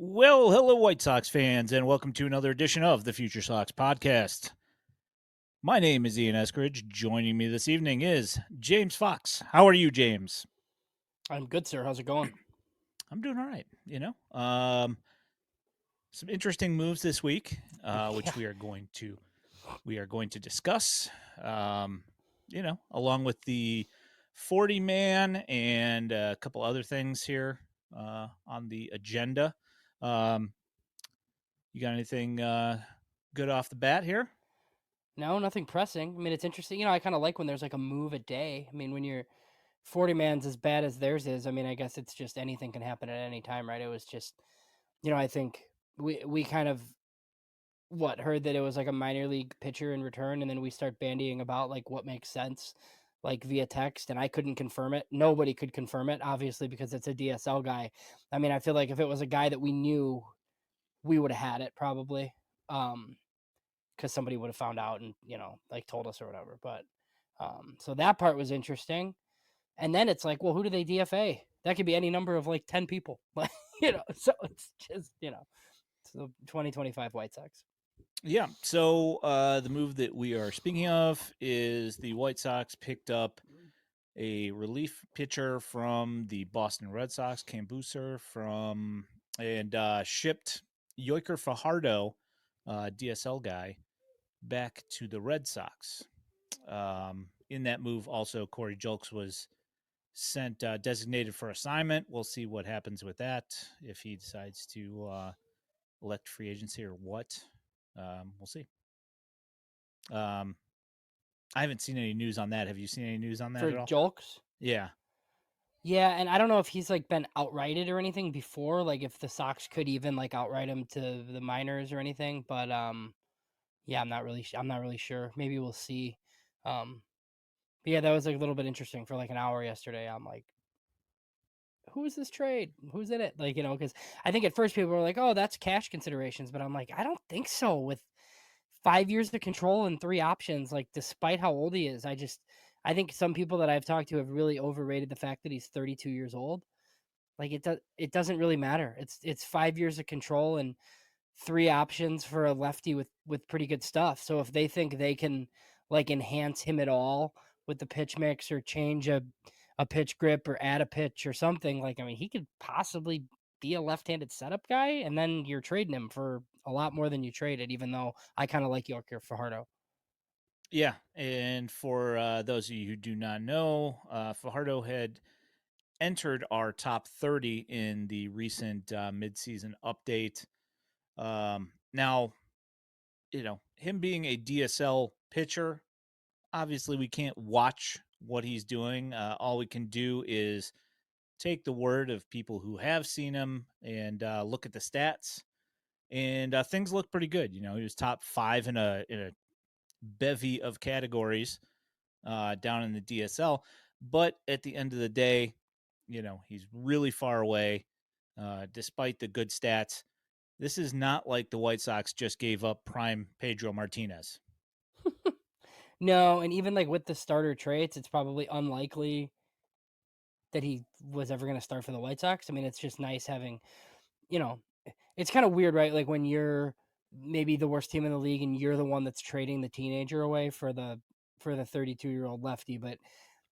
Well, hello, White Sox fans, and welcome to another edition of the FutureSox podcast. My name is Ian Eskridge. Joining me this evening is James Fox. How are you, James? I'm good, sir. How's it going? I'm doing all right. Some interesting moves this week, Yeah. which we are going to discuss. Along with the 40 man and a couple other things here on the agenda. Um, you got anything good off the bat here? No, nothing pressing. I mean, it's interesting. I kind of like when there's like a move a day. I mean, when you're 40 man's as bad as theirs is, I mean, I guess it's just anything can happen at any time, right? It was just, I think we kind of heard that it was like a minor league pitcher in return, and then we start bandying about like what makes sense, like via text, and I couldn't confirm it. Nobody could confirm it, obviously, because it's a DSL guy. I mean, I feel like if it was a guy that we knew, we would have had it probably. Because somebody would have found out and like told us or whatever. But so that part was interesting. And then it's like, well, who do they DFA? That could be any number of like 10 people. So it's just so 2025 White Sox. Yeah. So the move that we are speaking of is the White Sox picked up a relief pitcher from the Boston Red Sox, Cam Booser, and shipped Yhoiker Fajardo, DSL guy, back to the Red Sox. In that move, also Corey Julks was sent designated for assignment. We'll see what happens with that if he decides to elect free agency or what. We'll see. I haven't seen any news on that. Have you seen any news on that For at all? Julks. Yeah. Yeah, and I don't know if he's like been outrighted or anything before, like if the Sox could even like outright him to the minors or anything, but yeah, I'm not really sure. Maybe we'll see. But yeah, that was like a little bit interesting for like an hour yesterday. I'm like, who is this trade? Who's in it? Like, because I think at first people were like, oh, that's cash considerations. But I'm like, I don't think so. With 5 years of control and three options, like, despite how old he is, I think some people that I've talked to have really overrated the fact that he's 32 years old. Like, it doesn't really matter. It's 5 years of control and three options for a lefty with pretty good stuff. So if they think they can like enhance him at all with the pitch mix or change a pitch grip or add a pitch or something, like, I mean, he could possibly be a left-handed setup guy, and then you're trading him for a lot more than you traded, even though I kind of like Yhoiker Fajardo. Yeah. And for those of you who do not know, Fajardo had entered our top 30 in the recent midseason update. Now, him being a DSL pitcher, obviously we can't watch what he's doing. All we can do is take the word of people who have seen him and look at the stats. And things look pretty good. He was top 5 in a bevy of categories down in the DSL. But at the end of the day, he's really far away, despite the good stats. This is not like the White Sox just gave up prime Pedro Martinez. No, and even like with the starter traits, it's probably unlikely that he was ever going to start for the White Sox. I mean, it's just nice having, you know, it's kind of weird, right? Like when you're maybe the worst team in the league and you're the one that's trading the teenager away for the 32-year-old lefty. But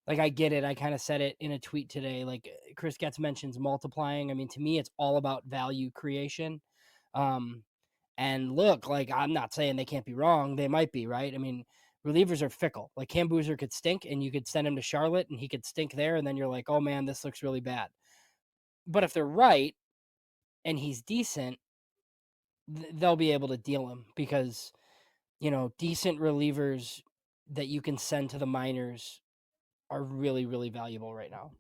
like, I get it. I kind of said it in a tweet today. Like, Chris Getz mentions multiplying. I mean, to me, it's all about value creation. Um, and look, like, I'm not saying they can't be wrong. They might be, right? I mean, relievers are fickle. Like, Cam Booser could stink and you could send him to Charlotte and he could stink there. And then you're like, oh man, this looks really bad. But if they're right and he's decent, they'll be able to deal him because, decent relievers that you can send to the minors are really, really valuable right now.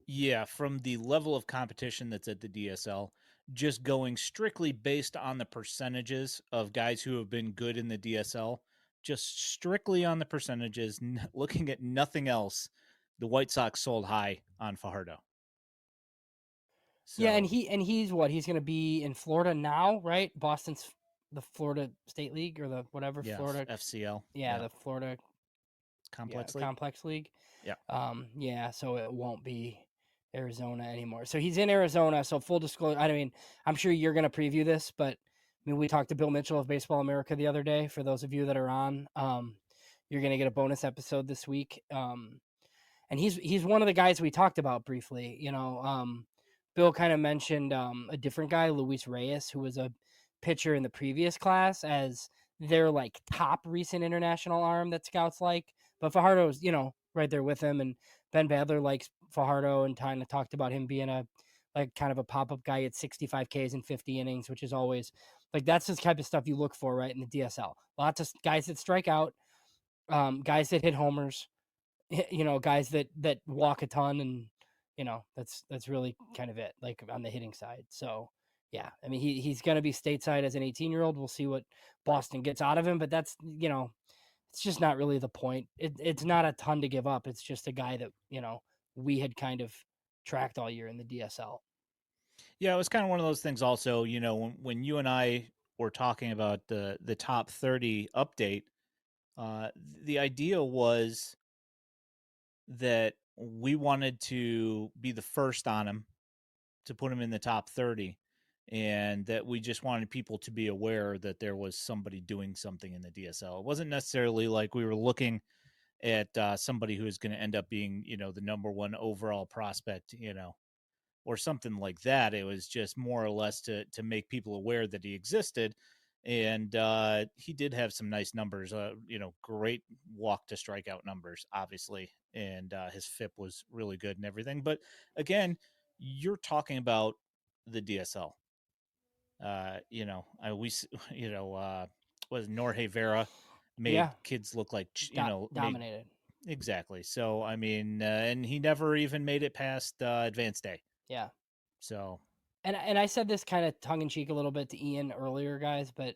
Yeah, from the level of competition that's at the DSL, just going strictly based on the percentages of guys who have been good in the DSL, just strictly on the percentages, looking at nothing else, the White Sox sold high on Fajardo. Yeah, and So, he's what? He's going to be in Florida now, right? Boston's the Florida State League or the whatever yeah, Florida. FCL. Yeah, Yeah. the Florida Complex League. Complex League. Yeah. Yeah, so it won't be Arizona anymore. So he's in Arizona. So full disclosure, I mean, I'm sure you're going to preview this, but I mean, we talked to Bill Mitchell of Baseball America the other day. For those of you that are on, you're going to get a bonus episode this week. And he's one of the guys we talked about briefly. Bill kind of mentioned a different guy, Luis Reyes, who was a pitcher in the previous class, as their like top recent international arm that scouts like. But Fajardo's, right there with him, and Ben Badler likes Fajardo and kind of talked about him being a like kind of a pop up guy at 65 Ks in 50 innings, which is always like that's the type of stuff you look for, right, in the DSL. Lots of guys that strike out, guys that hit homers, guys that walk a ton, and that's really kind of it, like on the hitting side. So yeah, I mean he's going to be stateside as an 18-year-old. We'll see what Boston gets out of him, but that's it's just not really the point. It's not a ton to give up. It's just a guy that we had kind of tracked all year in the DSL. Yeah, it was kind of one of those things. Also, when you and I were talking about the top 30 update, uh, the idea was that we wanted to be the first on him to put him in the top 30, and that we just wanted people to be aware that there was somebody doing something in the DSL. It wasn't necessarily like we were looking at somebody who is going to end up being, the number one overall prospect, or something like that. It was just more or less to make people aware that he existed. And he did have some nice numbers, great walk to strikeout numbers, obviously. And his FIP was really good and everything. But again, you're talking about the DSL. We, was Norge Vera made Yeah, kids look like, made dominated. exactly. So, I mean, and he never even made it past advanced day. Yeah. So, And I said this kind of tongue in cheek a little bit to Ian earlier, guys, but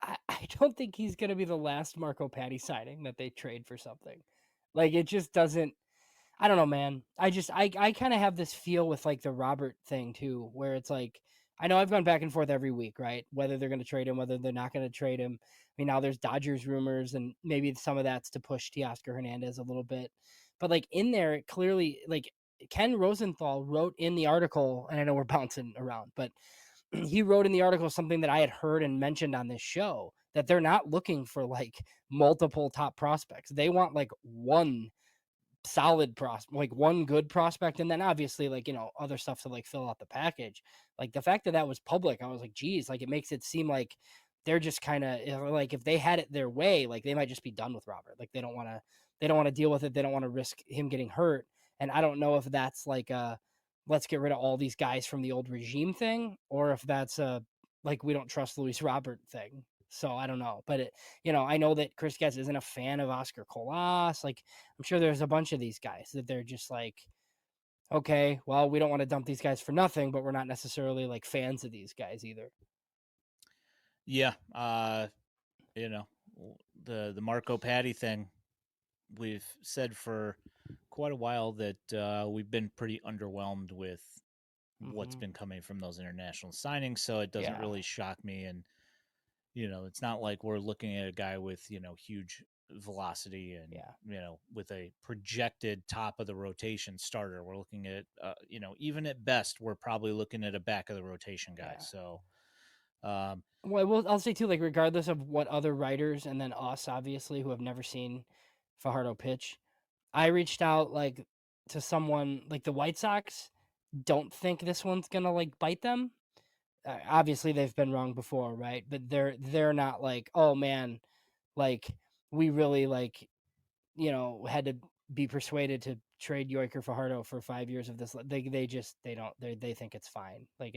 I don't think he's going to be the last Marco Patty signing that they trade for something. Like it just doesn't. I don't know, man. I kind of have this feel with like the Robert thing too, where it's like I know I've gone back and forth every week, right? Whether they're going to trade him, whether they're not going to trade him. I mean, now there's Dodgers rumors, and maybe some of that's to push Teoscar Hernandez a little bit. But like in there, it clearly, like Ken Rosenthal wrote in the article, and I know we're bouncing around, but he wrote in the article something that I had heard and mentioned on this show, that they're not looking for like multiple top prospects. They want like one solid prospect, like one good prospect, and then obviously like other stuff to like fill out the package. Like the fact that that was public, I was like, geez, like it makes it seem like they're just kind of like if they had it their way, like they might just be done with Robert. Like they don't want to deal with it. They don't want to risk him getting hurt. And I don't know if that's like a let's get rid of all these guys from the old regime thing, or if that's a like we don't trust Luis Robert thing. So I don't know, but I know that Chris Getz isn't a fan of Oscar Colas. Like I'm sure there's a bunch of these guys that they're just like, okay, well, we don't want to dump these guys for nothing, but we're not necessarily like fans of these guys either. yeah, you know, the Marco Patty thing, we've said for quite a while that we've been pretty underwhelmed with what's Mm-hmm. been coming from those international signings. So it doesn't Yeah, really shock me. And it's not like we're looking at a guy with huge velocity and yeah, with a projected top of the rotation starter. We're looking at even at best we're probably looking at a back of the rotation guy. yeah. So um Well, I'll say too, like regardless of what other writers and then us, obviously, who have never seen Fajardo pitch, I reached out like to someone like the White Sox. Don't think this one's gonna like bite them. Obviously, they've been wrong before, right? But they're not like, oh man, like we really like had to be persuaded to trade Yhoiker Fajardo for 5 years of this. They think it's fine. Like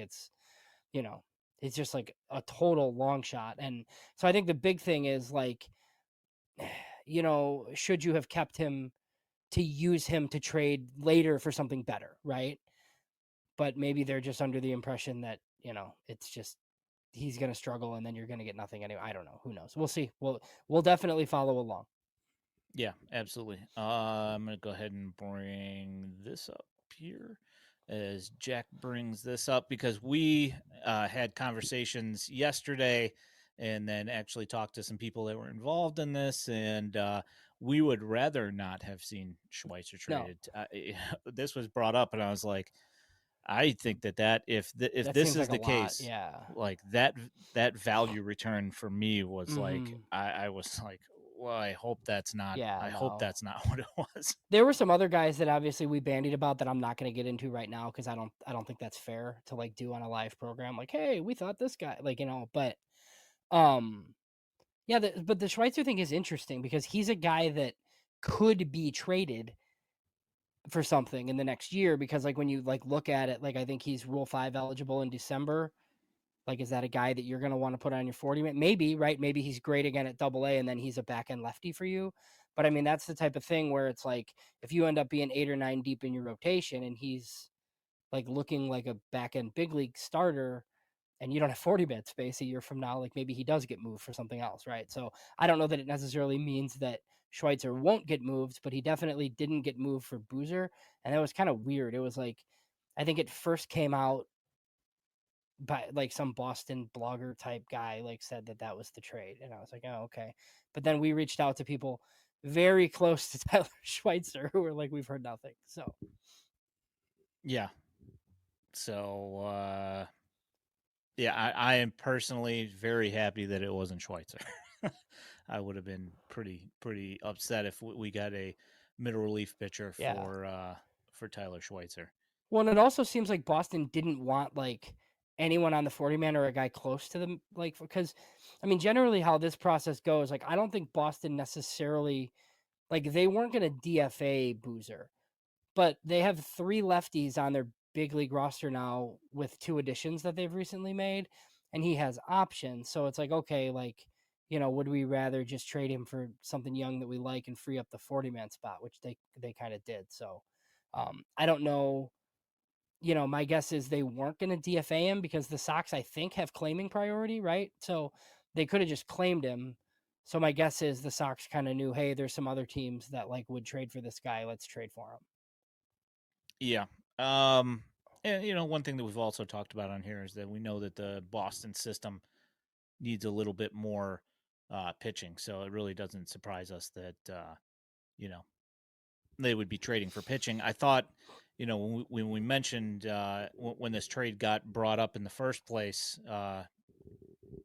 you know it's just like a total long shot. And so I think the big thing is like should you have kept him to use him to trade later for something better, right? But maybe they're just under the impression that it's just he's going to struggle and then you're going to get nothing anyway. I don't know. Who knows? We'll see. We'll definitely follow along. yeah, absolutely. I'm gonna go ahead and bring this up here as Jack brings this up, because we had conversations yesterday and then actually talked to some people that were involved in this. And we would rather not have seen Schweitzer No, traded. This was brought up, and I was like, I think that if that this seems is like a the lot. case, Yeah. like that value return for me was like, Mm-hmm. I was like, well, I hope that's not. Yeah, I hope no. that's not what it was. There were some other guys that obviously we bandied about that I'm not going to get into right now because I don't think that's fair to like do on a live program. Like, hey, we thought this guy, like, but um, yeah, but the Schweitzer thing is interesting because he's a guy that could be traded for something in the next year because like when you like look at it, like I think he's Rule 5 eligible in December. Like, is that a guy that you're going to want to put on your 40 man? Maybe, right? Maybe he's great again at AA and then he's a back end lefty for you. But I mean, that's the type of thing where it's like if you end up being 8 or 9 deep in your rotation and he's like looking like a back end big league starter and you don't have 40 man space a year from now, like maybe he does get moved for something else, right? So I don't know that it necessarily means that Schweitzer won't get moved, but he definitely didn't get moved for Boozer. And that was kind of weird. It was like, I think it first came out by like some Boston blogger type guy like said that was the trade, and I was like, oh, okay. But then we reached out to people very close to Tyler Schweitzer who were like, we've heard nothing. So Yeah. So yeah, I am personally very happy that it wasn't Schweitzer. I would have been pretty upset if we got a middle relief pitcher yeah. for Tyler Schweitzer. Well, and it also seems like Boston didn't want like anyone on the 40 man or a guy close to them, like because I mean generally how this process goes, like I don't think Boston necessarily like they weren't going to DFA Boozer. But they have 3 lefties on their big league roster now with 2 additions that they've recently made, and he has options. So it's like, okay, like, would we rather just trade him for something young that we like and free up the 40 man spot, which they kind of did. So I don't know. My guess is they weren't going to DFA him because the Sox, I think, have claiming priority, right? So they could have just claimed him. So my guess is the Sox kind of knew, hey, there's some other teams that like would trade for this guy. Let's trade for him. Yeah. And one thing that we've also talked about on here is that we know that the Boston system needs a little bit more pitching, so it really doesn't surprise us that you know they would be trading for pitching. I thought, when we mentioned when this trade got brought up in the first place,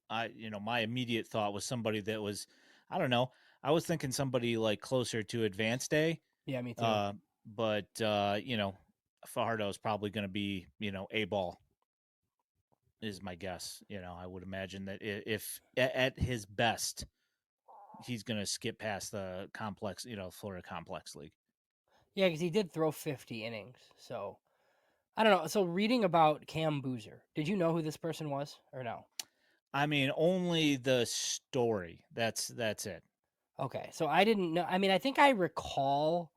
my immediate thought was somebody that was, I don't know, I was thinking somebody like closer to advanced day. Yeah, me too. But Fajardo is probably going to be, a ball is my guess. I would imagine that if at his best, he's going to skip past the complex, Florida complex league. Yeah, because he did throw 50 innings. So I don't know. So reading about Cam Booser, did you know who this person was or no? I mean, only the story. That's it. Okay, so I didn't know. I mean, I think I recall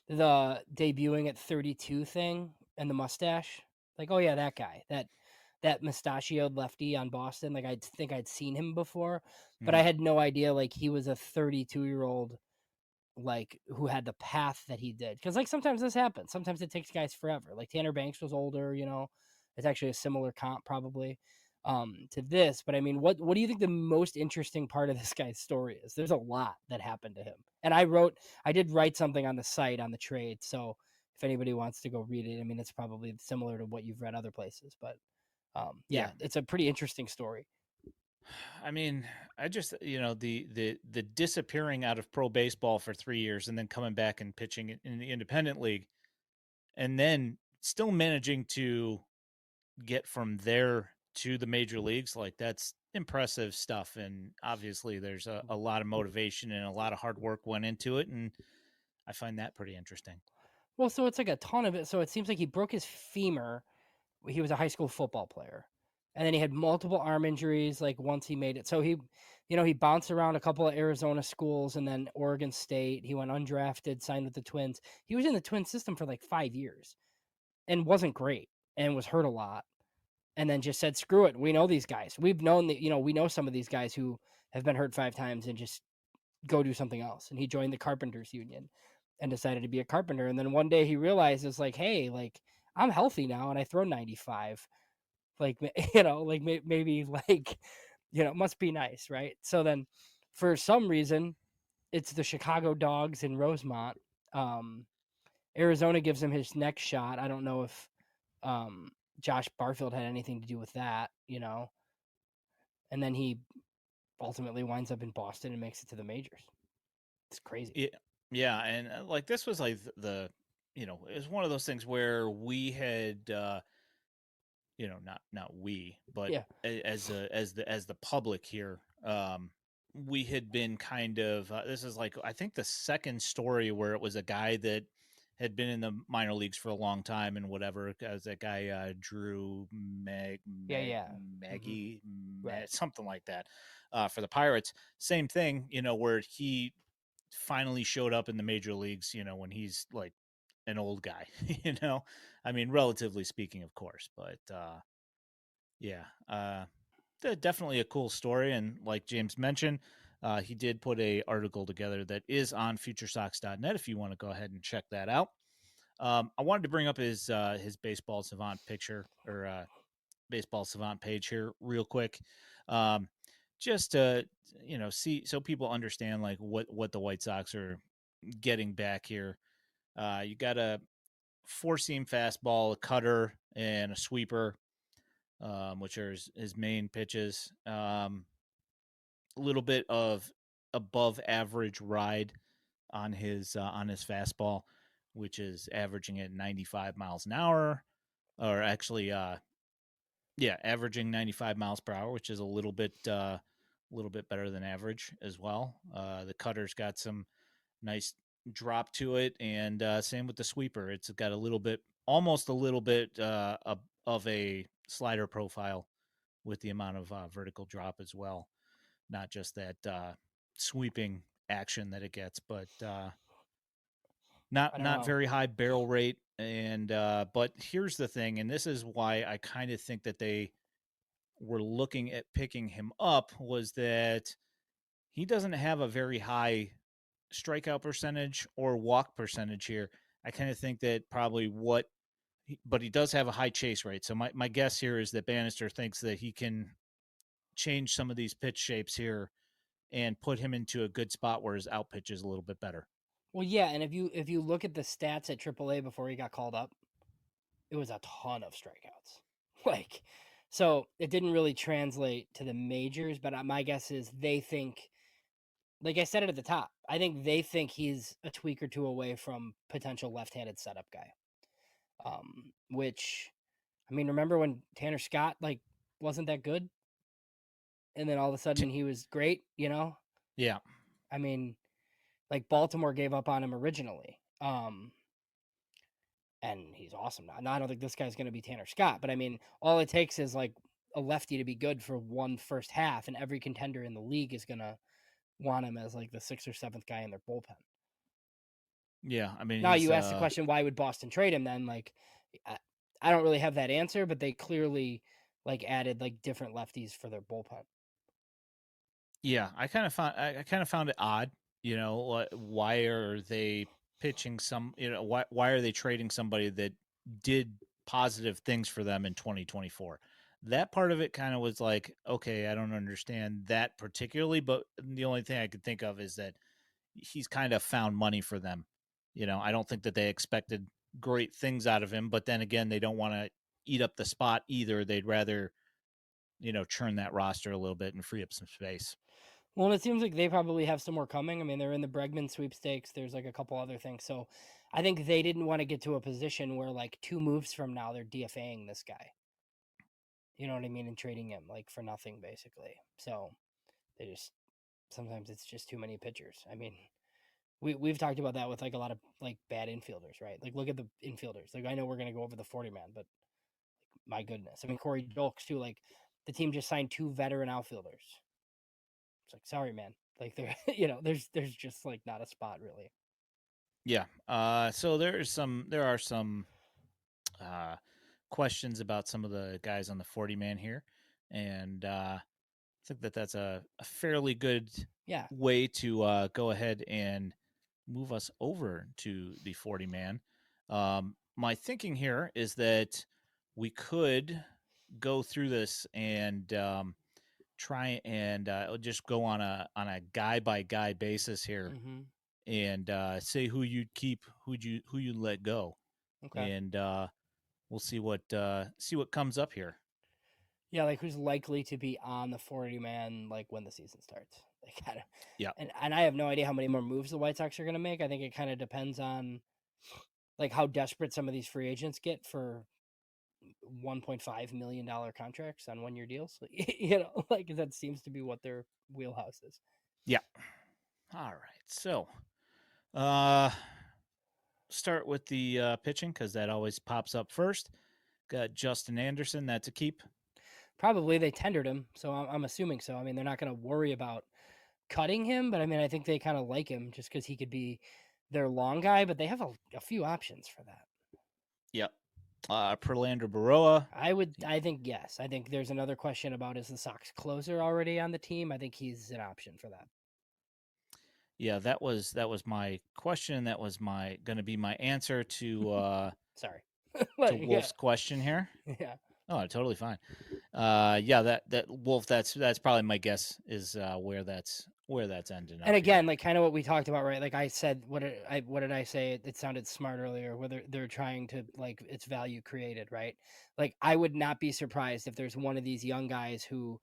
the debuting at 32 thing and the mustache. Like, oh yeah, that guy, that mustachioed lefty on Boston. Like, I think I'd seen him before, but I Mm-hmm. had no idea like he was a 32-year-old like who had the path that he did. Because like sometimes this happens. Sometimes it takes guys forever. Like Tanner Banks was older, It's actually a similar comp probably to this. But I mean, what do you think the most interesting part of this guy's story is? There's a lot that happened to him. And I did write something on the site on the trade. So if anybody wants to go read it, I mean, it's probably similar to what you've read other places. But yeah, Yeah. it's a pretty interesting story. I mean, I just the disappearing out of pro baseball for 3 years and then coming back and pitching in the independent league, and then still managing to get from there to the major leagues, like that's impressive stuff. And obviously, there's a lot of motivation and a lot of hard work went into it, and I find that pretty interesting. Well, so it's like a ton of it. So it seems like he broke his femur. He was a high school football player, and then he had multiple arm injuries like once he made it. So he bounced around a couple of Arizona schools and then Oregon State. He went undrafted, signed with the Twins. He was in the Twin system for like 5 years and wasn't great and was hurt a lot, and then just said screw it, we know these guys, we've known that, we know some of these guys who have been hurt 5 times, and just go do something else. And he joined the carpenters union and decided to be a carpenter. And then one day he realizes like, hey, like I'm healthy now and I throw 95. Like, like maybe like, it must be nice, right? So then for some reason it's the Chicago Dogs in Rosemont. Arizona gives him his next shot. I don't know if um, Josh Barfield had anything to do with that, and then he ultimately winds up in Boston and makes it to the majors. It's crazy. Yeah, yeah, and like this was like it was one of those things where we had not we, but Yeah, as the public here, we had been kind of this is like I think the second story where it was a guy that had been in the minor leagues for a long time and whatever. As that guy Drew yeah. hmm Maggie Right. something like that for the Pirates. Same thing, where he finally showed up in the major leagues. When he's like an old guy. I mean, relatively speaking, of course, but yeah, definitely a cool story. And like James mentioned, he did put a article together that is on FutureSox.net if you want to go ahead and check that out. I wanted to bring up his baseball savant picture or baseball savant page here real quick, um, just to see so people understand like what the White Sox are getting back here. You got a four seam fastball, a cutter, and a sweeper, which are his main pitches. A little bit of above average ride on his fastball, which is averaging at 95 miles an hour, or actually, yeah, averaging 95 miles per hour, which is a little bit better than average as well. The cutter's got some nice drop to it, and same with the sweeper. It's got almost a little bit of a slider profile with the amount of vertical drop as well. Not just that sweeping action that it gets, but I don't not know. very high barrel rate. And but here's the thing, and this is why I kind of think that they were looking at picking him up was that he doesn't have a very high strikeout percentage or walk percentage here. I kind of think that probably but he does have a high chase rate. So my guess here is that Bannister thinks that he can change some of these pitch shapes here and put him into a good spot where his out pitch is a little bit better. Well, yeah, and if you look at the stats at AAA before he got called up, it was a ton of strikeouts. Like, so it didn't really translate to the majors. But my guess is they think, like I said it at the top, I think they think he's a tweak or two away from potential left-handed setup guy. Which, I mean, remember when Tanner Scott like wasn't that good, and then all of a sudden he was great. Yeah. I mean, like Baltimore gave up on him originally. And he's awesome now. Now I don't think this guy's going to be Tanner Scott, but I mean, all it takes is like a lefty to be good for one first half, and every contender in the league is going to want him as like the sixth or seventh guy in their bullpen. Yeah. I mean, Now he's you ask the question, why would Boston trade him then? Like, I don't really have that answer, but they clearly like added like different lefties for their bullpen. yeah, I kind of found it odd, why are they pitching why are they trading somebody that did positive things for them in 2024? That part of it kind of was like, okay, I don't understand that particularly, but the only thing I could think of is that he's kind of found money for them. I don't think that they expected great things out of him, but then again, they don't want to eat up the spot either. They'd rather, churn that roster a little bit and free up some space. Well, and it seems like they probably have some more coming. I mean, they're in the Bregman sweepstakes. There's like a couple other things. So I think they didn't want to get to a position where like 2 moves from now they're DFAing this guy. You know what I mean? And trading him like for nothing basically. So they just sometimes it's just too many pitchers. I mean, we've talked about that with like a lot of like bad infielders, right? Like look at the infielders. Like I know we're gonna go over the 40 man, but my goodness. I mean Corey Julks too, like the team just signed 2 veteran outfielders. It's like, sorry, man. Like there, there's just like not a spot really. Yeah. So there are some uh, questions about some of the guys on the 40 man here, and I think that that's a fairly good Yeah. way to go ahead and move us over to the 40 man. My thinking here is that we could go through this and try and just go on a guy by guy basis here Mm-hmm. and say who you'd keep, who you let go, Okay. and we'll see what comes up here. Yeah, like who's likely to be on the 40 man like when the season starts? They kind of, Yeah, and I have no idea how many more moves the White Sox are going to make. I think it kind of depends on like how desperate some of these free agents get for $1.5 million contracts on 1 year deals. Like that seems to be what their wheelhouse is. yeah. All right, so uh, start with the pitching because that always pops up first. Got Justin Anderson. That's a keep. Probably they tendered him, so I'm assuming so. I mean, they're not going to worry about cutting him, but I mean, I think they kind of like him just because he could be their long guy. But they have a few options for that. Yep. Perlander Baroa. I think yes. I think there's another question about is the Sox closer already on the team? I think he's an option for that. Yeah, that was my question. That was my going to be my answer Sorry. to Like, yeah. Wolf's question here. Yeah. Oh, totally fine. Yeah, that Wolf. That's probably my guess is where that's ending up. And again, here. like kind of what we talked about, right? Like I said, what did I say? It sounded smart earlier. Whether they're trying to like it's value created, right? Like I would not be surprised if there's one of these young guys who,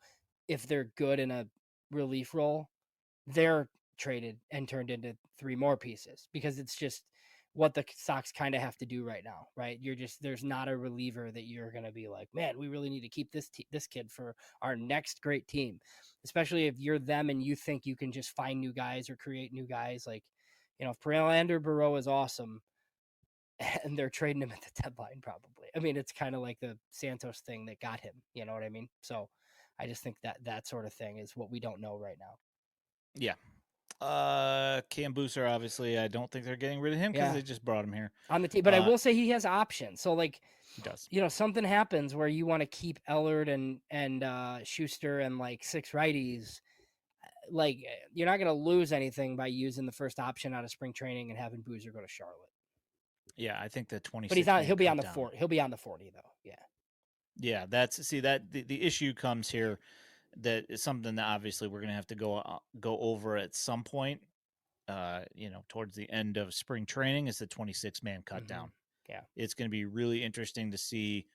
if they're good in a relief role, they're traded and turned into 3 more pieces because it's just what the Sox kind of have to do right now, right? You're just there's not a reliever that you're going to be like, "Man, we really need to keep this kid for our next great team." Especially if you're them and you think you can just find new guys or create new guys like, if Perlander Burrow is awesome and they're trading him at the deadline probably. I mean, it's kind of like the Santos thing that got him, you know what I mean? So, I just think that sort of thing is what we don't know right now. Yeah. Cam Booser, obviously, I don't think they're getting rid of him because Yeah. they just brought him here. On the team, but I will say he has options. So like, He does. something happens where you want to keep Ellard and Schuster and like 6 righties. Like you're not going to lose anything by using the first option out of spring training and having Boozer go to Charlotte. Yeah, I think the But he's 26 not. man He'll be cut on the down. 40. He'll be on the 40 though. Yeah. Yeah, the issue comes here. That is something that obviously we're gonna have to go over at some point. Towards the end of spring training is the 26 man cut Mm-hmm. down. Yeah. It's going to be really interesting to see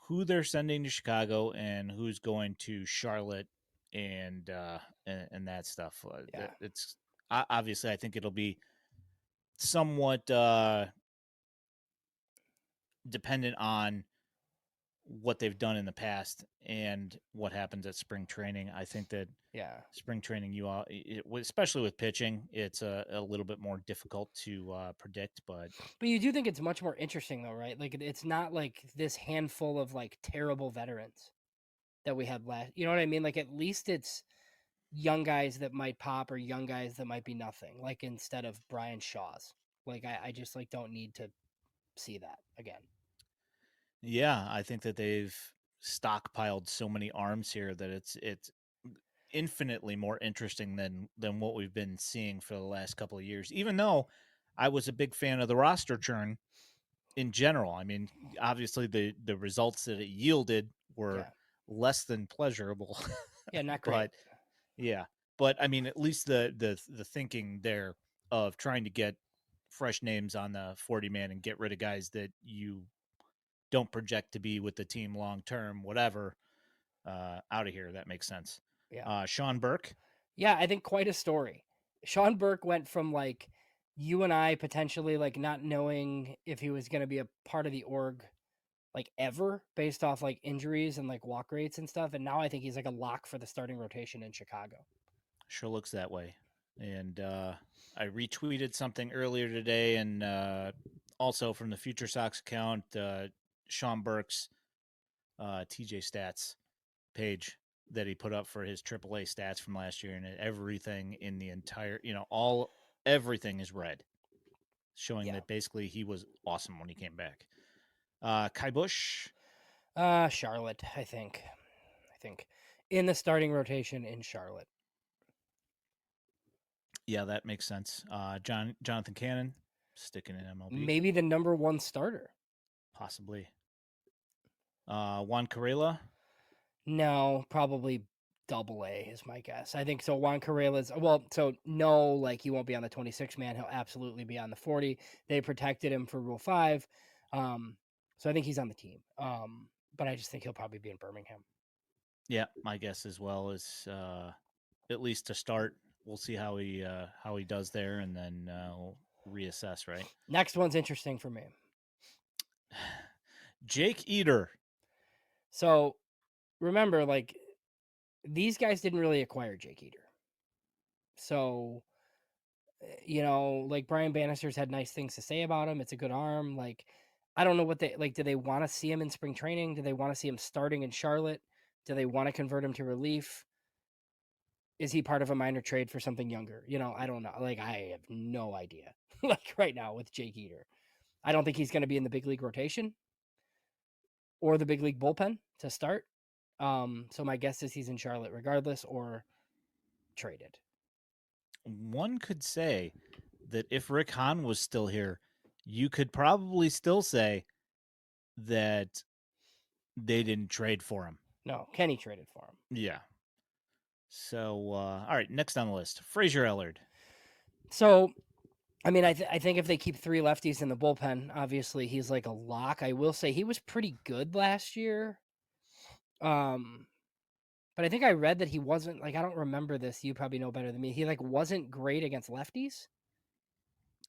who they're sending to Chicago and who's going to Charlotte and that stuff. Yeah. It's obviously I think it'll be somewhat dependent on what they've done in the past and what happens at spring training. I think that spring training, especially with pitching, it's a little bit more difficult to predict. But you do think it's much more interesting though, right? Like it's not like this handful of like terrible veterans that we had last. You know what I mean? Like at least it's young guys that might pop or young guys that might be nothing. Like instead of Brian Shaw's. Like I just like don't need to see that again. yeah, I think that they've stockpiled so many arms here that it's infinitely more interesting than what we've been seeing for the last couple of years. Even though I was a big fan of the roster churn in general. I mean, obviously the results that it yielded were less than pleasurable. Yeah, not great. But yeah, but I mean, at least the thinking there of trying to get fresh names on the 40 man and get rid of guys that you don't project to be with the team long term, whatever, out of here. That makes sense. Yeah. Sean Burke. Yeah, I think quite a story. Sean Burke went from like you and I potentially like not knowing if he was going to be a part of the org like ever based off like injuries and like walk rates and stuff. And now I think he's like a lock for the starting rotation in Chicago. Sure looks that way. And I retweeted something earlier today, and also from the FutureSox account, Sean Burke's TJ Stats page that he put up for his AAA stats from last year, and everything in the entire, everything is red, showing that basically he was awesome when he came back. Kai Bush. Charlotte, I think in the starting rotation in Charlotte. Yeah, that makes sense. Jonathan Cannon sticking in MLB. Maybe the number 1 starter. Possibly. Juan Carrera. No, probably Double-A is my guess. I think so. Juan Corrales, well, so no, like he won't be on the 26 man. He'll absolutely be on the 40. They protected him for Rule 5. So I think he's on the team. But I just think he'll probably be in Birmingham. Yeah, my guess as well is at least to start. We'll see how he does there, and then we'll reassess. Right. Next one's interesting for me. Jake Eater. So remember, like these guys didn't really acquire Jake Eater. So like Brian Bannister's had nice things to say about him. It's a good arm. Like, I don't know what they like. Do they want to see him in spring training? Do they want to see him starting in Charlotte? Do they want to convert him to relief? Is he part of a minor trade for something younger? I don't know. Like, I have no idea. Like right now with Jake Eater, I don't think he's going to be in the big league rotation or the big league bullpen to start. So my guess is he's in Charlotte regardless or traded. One could say that if Rick Hahn was still here, you could probably still say that they didn't trade for him. No, Kenny traded for him. Yeah. So, all right, next on the list, Frazier Ellard. So, I mean, I think if they keep 3 lefties in the bullpen, obviously he's like a lock. I will say he was pretty good last year. But I think I read that he wasn't, like, I don't remember this. You probably know better than me. He like wasn't great against lefties,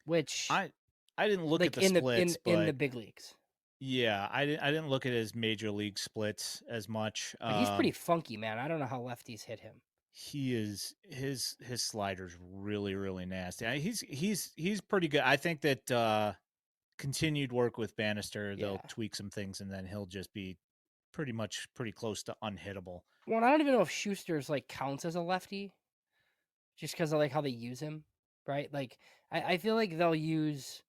which I didn't look like at the splits, in the big leagues. Yeah, I didn't look at his major league splits as much. But he's pretty funky, man. I don't know how lefties hit him. He is his slider's really nasty. He's pretty good. I think that continued work with Bannister, they'll tweak some things, and then he'll just be pretty close to unhittable. Well, I don't even know if Schuster's like counts as a lefty, just because of like how they use him, right? Like I feel like they'll use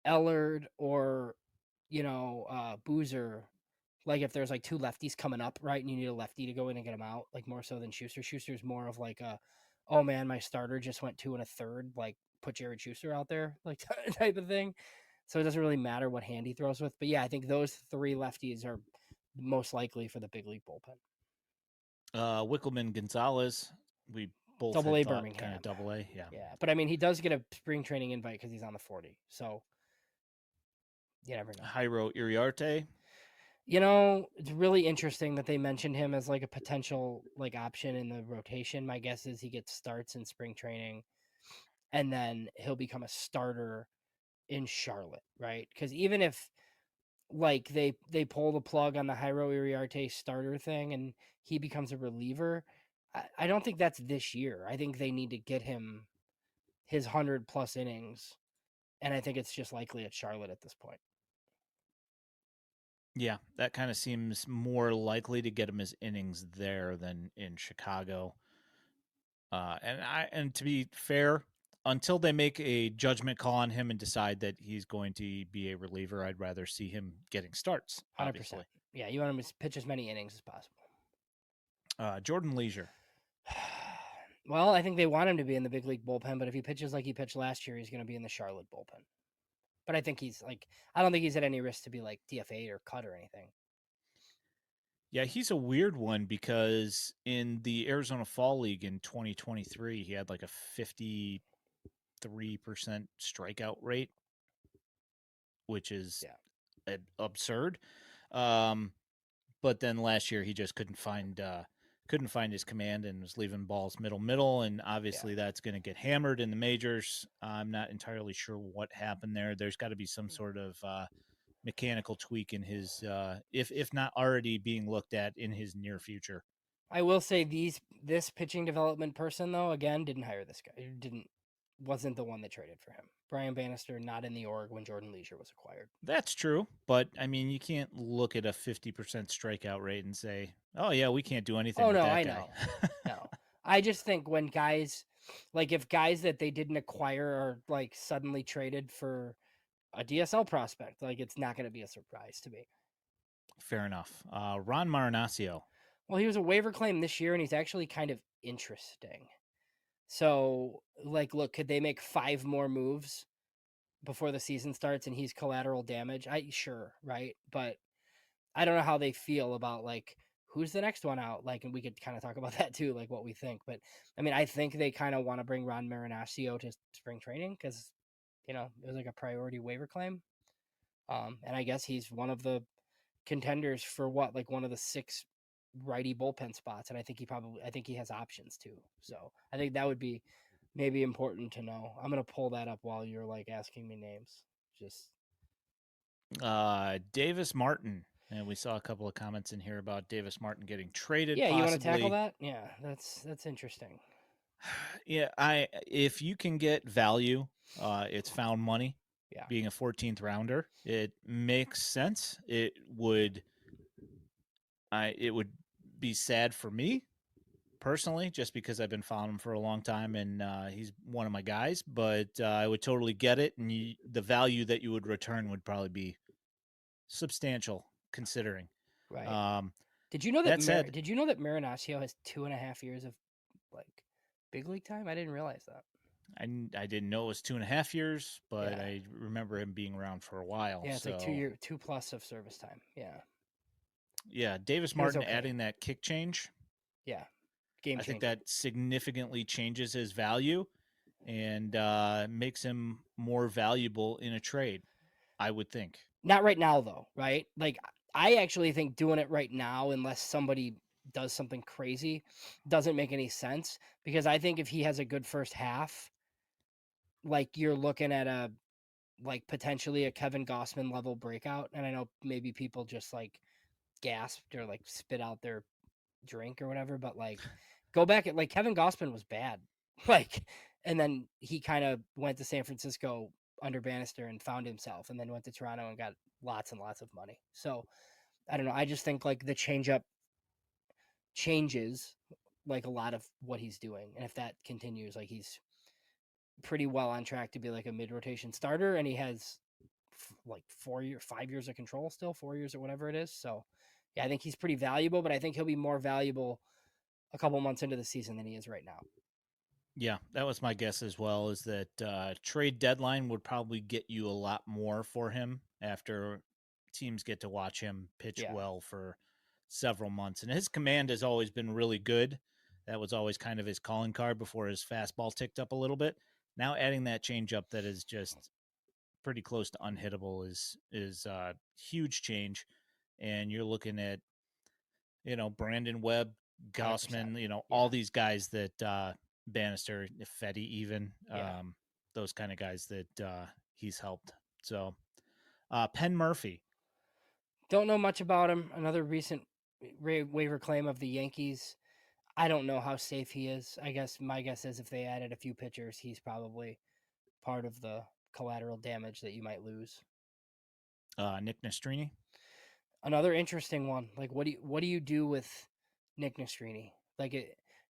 Ellard or Booser, like if there's like 2 lefties coming up, right, and you need a lefty to go in and get them out, like more so than Schuster. Schuster's more of like oh man, my starter just went 2 1/3, like put Jared Schuster out there, like type of thing. So it doesn't really matter what hand he throws with. But yeah, I think those 3 lefties are most likely for the big league bullpen. Wickelman Gonzalez, we both Double-A thought Birmingham. kind of Double-A, yeah. Yeah, but I mean, he does get a spring training invite because he's on the 40. So you never know. Jairo Iriarte. It's really interesting that they mentioned him as like a potential like option in the rotation. My guess is he gets starts in spring training and then he'll become a starter in Charlotte, right? Because even if like they pull the plug on the Jairo Iriarte starter thing and he becomes a reliever, I don't think that's this year. I think they need to get him his 100+ innings, and I think it's just likely at Charlotte at this point. Yeah, that kind of seems more likely to get him his innings there than in Chicago. And to be fair, until they make a judgment call on him and decide that he's going to be a reliever, I'd rather see him getting starts. 100%. Obviously. Yeah, you want him to pitch as many innings as possible. Jordan Leisure. Well, I think they want him to be in the big league bullpen, but if he pitches like he pitched last year, he's going to be in the Charlotte bullpen. But I think I don't think he's at any risk to be like DFA'd or cut or anything. Yeah, he's a weird one because in the Arizona Fall League in 2023, he had like a 53% strikeout rate, which is absurd. But then last year he just couldn't find his command and was leaving balls middle, and obviously that's going to get hammered in the majors. I'm not entirely sure what happened there. There's got to be some sort of mechanical tweak in his, if not already being looked at in his near future. I will say this pitching development person though, again, didn't hire this guy. Wasn't the one that traded for him. Brian Bannister not in the org when Jordan Leisure was acquired. That's true, but I mean, you can't look at a 50% strikeout rate and say, "Oh yeah, we can't do anything." Oh with no, that I guy. know. No, I just think when guys, like if guys that they didn't acquire are like suddenly traded for a DSL prospect, like it's not going to be a surprise to me. Fair enough. Ron Marinaccio. Well, he was a waiver claim this year, and he's actually kind of interesting. So, like, look, could they make 5 more moves before the season starts and he's collateral damage? Sure, right? But I don't know how they feel about like who's the next one out? Like, and we could kind of talk about that too, like what we think. But I mean, I think they kind of want to bring Ron Marinaccio to spring training because, you know, it was like a priority waiver claim. And I guess he's one of the contenders for what, like one of the 6 righty bullpen spots. And I think he has options too. So I think that would be maybe important to know. I'm going to pull that up while you're like asking me names. Just Davis Martin. And we saw a couple of comments in here about Davis Martin getting traded, yeah, you want to tackle possibly. that? Yeah, that's interesting. Yeah, if you can get value, it's found money. Yeah. Being a 14th rounder, it makes sense. It would be sad for me personally, just because I've been following him for a long time and he's one of my guys. But I would totally get it, and the value that you would return would probably be substantial, considering. Right. Did you know that? That said, Did you know that Marinaccio has 2.5 years of like big league time? I didn't realize that. I didn't know it was 2.5 years, but Yeah. I remember him being around for a while. Yeah, it's so like 2+ of service time. Yeah. yeah, Davis He was Martin okay. adding that kick change, Yeah. Game I think changer. that significantly changes his value and makes him more valuable in a trade, I would think. Not right now though, right? Like I actually think doing it right now, unless somebody does something crazy, doesn't make any sense. Because I think if he has a good first half, like you're looking at a like potentially a Kevin Gossman level breakout. And I know maybe people just like gasped or like spit out their drink or whatever, but like go back at like Kevin Gossman was bad. Like, and then he kind of went to San Francisco under Bannister and found himself, and then went to Toronto and got lots and lots of money. So I don't know. I just think like the changeup changes like a lot of what he's doing. And if that continues, like he's pretty well on track to be like a mid rotation starter, and he has like 5 years of control still, 4 years or whatever it is. So yeah, I think he's pretty valuable, but I think he'll be more valuable a couple months into the season than he is right now. Yeah, that was my guess as well, is that trade deadline would probably get you a lot more for him after teams get to watch him pitch well for several months. And his command has always been really good. That was always kind of his calling card before his fastball ticked up a little bit. Now adding that changeup that is just pretty close to unhittable is a huge change. And you're looking at, Brandon Webb, 100%. Gossman, all these guys that Bannister, Fetty, even those kind of guys that he's helped. So Penn Murphy. Don't know much about him. Another recent waiver claim of the Yankees. I don't know how safe he is. I guess my guess is if they added a few pitchers, he's probably part of the collateral damage that you might lose. Nick Nastrini. Another interesting one. Like, what do you do with Nick Nastrini? Like,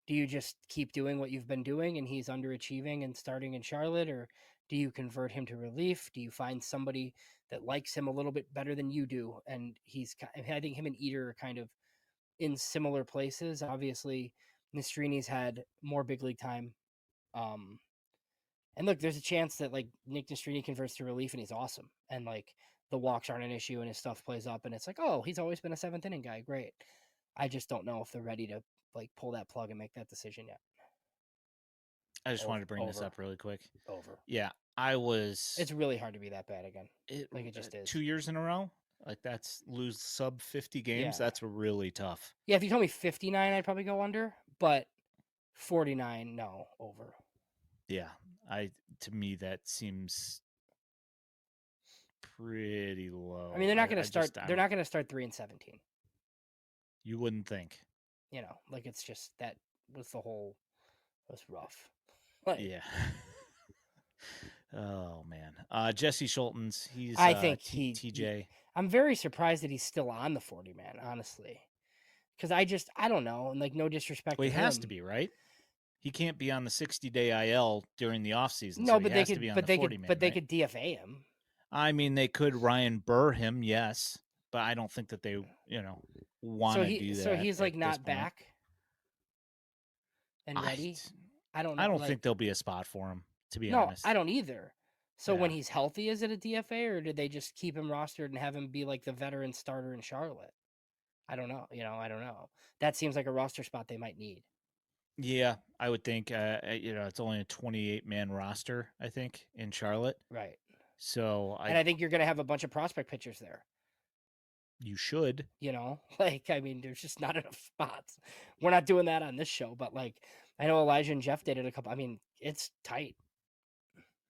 do you just keep doing what you've been doing and he's underachieving and starting in Charlotte, or do you convert him to relief? Do you find somebody that likes him a little bit better than you do? And I think him and Eater are kind of in similar places. Obviously, Nastrini's had more big league time. And look, there's a chance that like Nick Nastrini converts to relief and he's awesome. And like the walks aren't an issue and his stuff plays up and it's like, oh, he's always been a 7th inning guy. Great. I just don't know if they're ready to like pull that plug and make that decision yet. I just wanted to bring this up really quick. Yeah, It's really hard to be that bad again. Like it just is. 2 years in a row. Like that's lose sub 50 games. Yeah. That's really tough. Yeah, if you told me 59, I'd probably go under, but 49, no, over. Yeah, to me that seems pretty low. I mean, they're not going to start. They're not going to start 3-17. You wouldn't think. Like it's just that was the whole. It was rough. Like, yeah. Oh man, Jesse Schultens. He's. I think TJ. I'm very surprised that he's still on the 40 man, honestly, because I don't know, and like no disrespect. Well, he to him. has to be, right? He can't be on the 60-day IL during the offseason. No, so but they could. They could DFA him. I mean, they could Ryan Burr him, yes, but I don't think that they, want to do that. So he's like not back and ready. I don't know. I don't think there'll be a spot for him, to be honest. No, I don't either. So when he's healthy, is it a DFA or did they just keep him rostered and have him be like the veteran starter in Charlotte? I don't know. I don't know. That seems like a roster spot they might need. Yeah, I would think. It's only a 28-man roster, I think, in Charlotte. Right. So And I think you're going to have a bunch of prospect pitchers there. you should. I mean, there's just not enough spots. We're not doing that on this show, but like, I know Elijah and Jeff did it a couple. I mean, it's tight.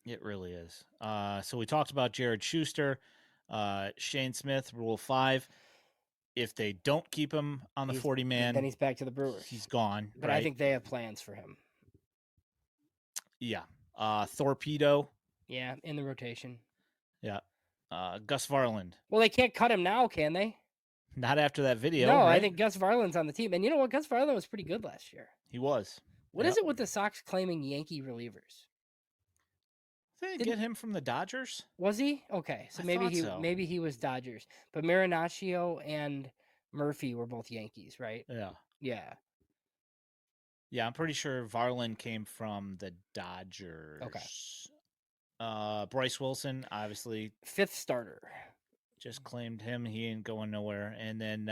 It really is. So we talked about Jared Schuster, Shane Smith, Rule 5. If they don't keep him on the 40-man, then he's back to the Brewers. He's gone. But right? I think they have plans for him. Yeah. Torpedo. Yeah, in the rotation. Yeah. Gus Varland. Well, they can't cut him now, can they? Not after that video. No, right? I think Gus Varland's on the team. And you know what? Gus Varland was pretty good last year. He was. What is it with the Sox claiming Yankee relievers? Did they get him from the Dodgers? Was he? Okay, so maybe he was Dodgers. But Marinaccio and Murphy were both Yankees, right? Yeah. Yeah. Yeah, I'm pretty sure Varland came from the Dodgers. Okay. Bryse Wilson, obviously. 5th starter. Just claimed him. He ain't going nowhere. And then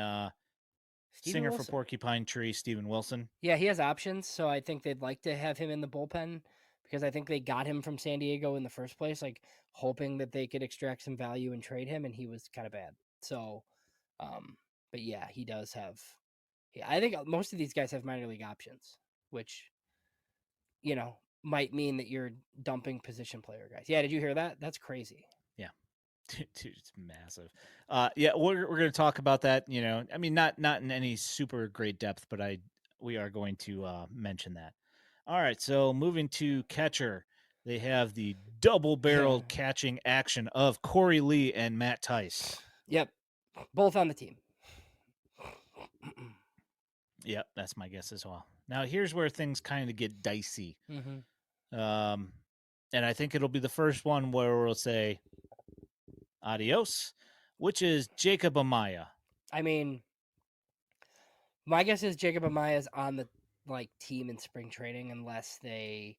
Steven Wilson. For Porcupine Tree, Steven Wilson. Yeah, he has options, so I think they'd like to have him in the bullpen because I think they got him from San Diego in the first place, like hoping that they could extract some value and trade him, and he was kind of bad. So, but yeah, he does have. Yeah, I think most of these guys have minor league options, which, might mean that you're dumping position player guys. Yeah, did you hear that? That's crazy. Yeah. Dude, it's massive. Yeah, we're going to talk about that. I mean, not in any super great depth, but we are going to mention that. All right, so moving to catcher, they have the double-barreled catching action of Corey Lee and Matt Tice. Yep, both on the team. Yep, that's my guess as well. Now, here's where things kind of get dicey. Mm-hmm. And I think it'll be the first one where we'll say adios, which is Jacob Amaya. I mean, my guess is Jacob Amaya is on the team in spring training unless they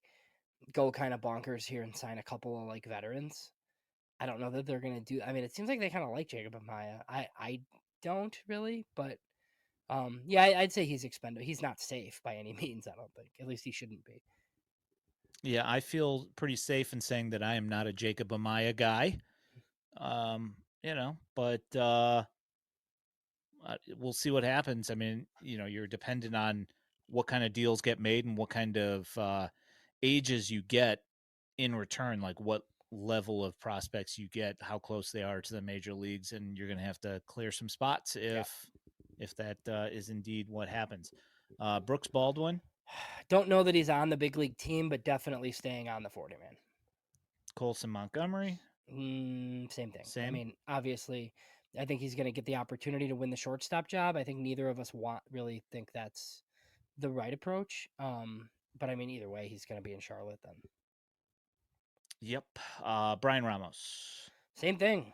go kind of bonkers here and sign a couple of veterans. I don't know that they're gonna do. I mean, it seems like they kind of like Jacob Amaya. I don't really, but yeah, I'd say he's expendable. He's not safe by any means. I don't think. At least he shouldn't be. Yeah, I feel pretty safe in saying that I am not a Jacob Amaya guy. But we'll see what happens. I mean, you're dependent on what kind of deals get made and what kind of ages you get in return, like what level of prospects you get, how close they are to the major leagues, and you're going to have to clear some spots if that is indeed what happens. Brooks Baldwin. Don't know that he's on the big league team, but definitely staying on the 40-man. Colson Montgomery. Same thing. Same. I mean, obviously, I think he's going to get the opportunity to win the shortstop job. I think neither of us really think that's the right approach. But I mean, either way, he's going to be in Charlotte then. Yep. Brian Ramos. Same thing.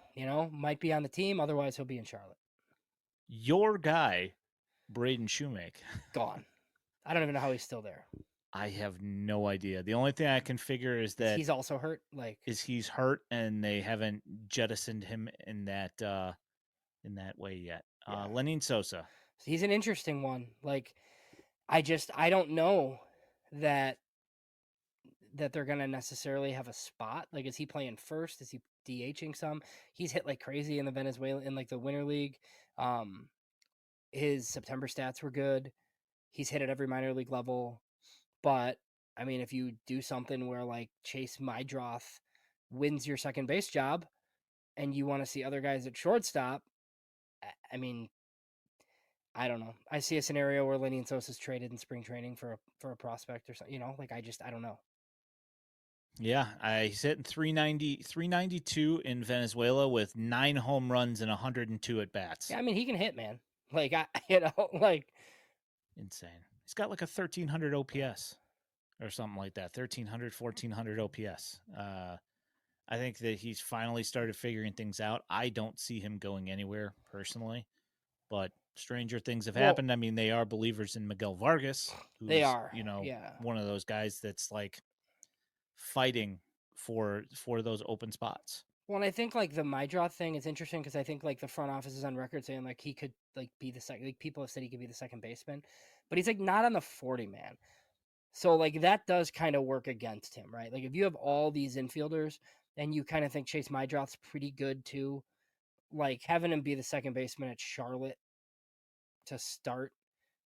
Might be on the team. Otherwise, he'll be in Charlotte. Your guy, Braden Shoemaker. Gone. I don't even know how he's still there. I have no idea. The only thing I can figure is that he's also hurt. He's hurt, and they haven't jettisoned him in that way yet. Yeah. Lenin Sosa. He's an interesting one. I don't know that they're gonna necessarily have a spot. Is he playing first? Is he DHing some? He's hit like crazy in the Venezuela in the Winter League. His September stats were good. He's hit at every minor league level. But, I mean, if you do something where, Chase Mydroth wins your second base job and you want to see other guys at shortstop, I mean, I don't know. I see a scenario where Lenny Sosa's traded in spring training for a prospect or something, I don't know. Yeah, he's hitting 392 in Venezuela with 9 home runs and 102 at-bats. Yeah, I mean, he can hit, man. Insane. He's got a 1,300 OPS or something like that. 1,300, 1,400 OPS. I think that he's finally started figuring things out. I don't see him going anywhere personally, but stranger things have happened. I mean, they are believers in Miguel Vargas. Who's, they are, one of those guys that's fighting for those open spots. Well, and I think like the Mydroth thing is interesting because I think like the front office is on record saying like he could like be the second. Like people have said he could be the second baseman, but he's like not on the 40 man. So like that does kind of work against him, right? Like if you have all these infielders and you kind of think Chase Mydroth's pretty good too, like having him be the second baseman at Charlotte to start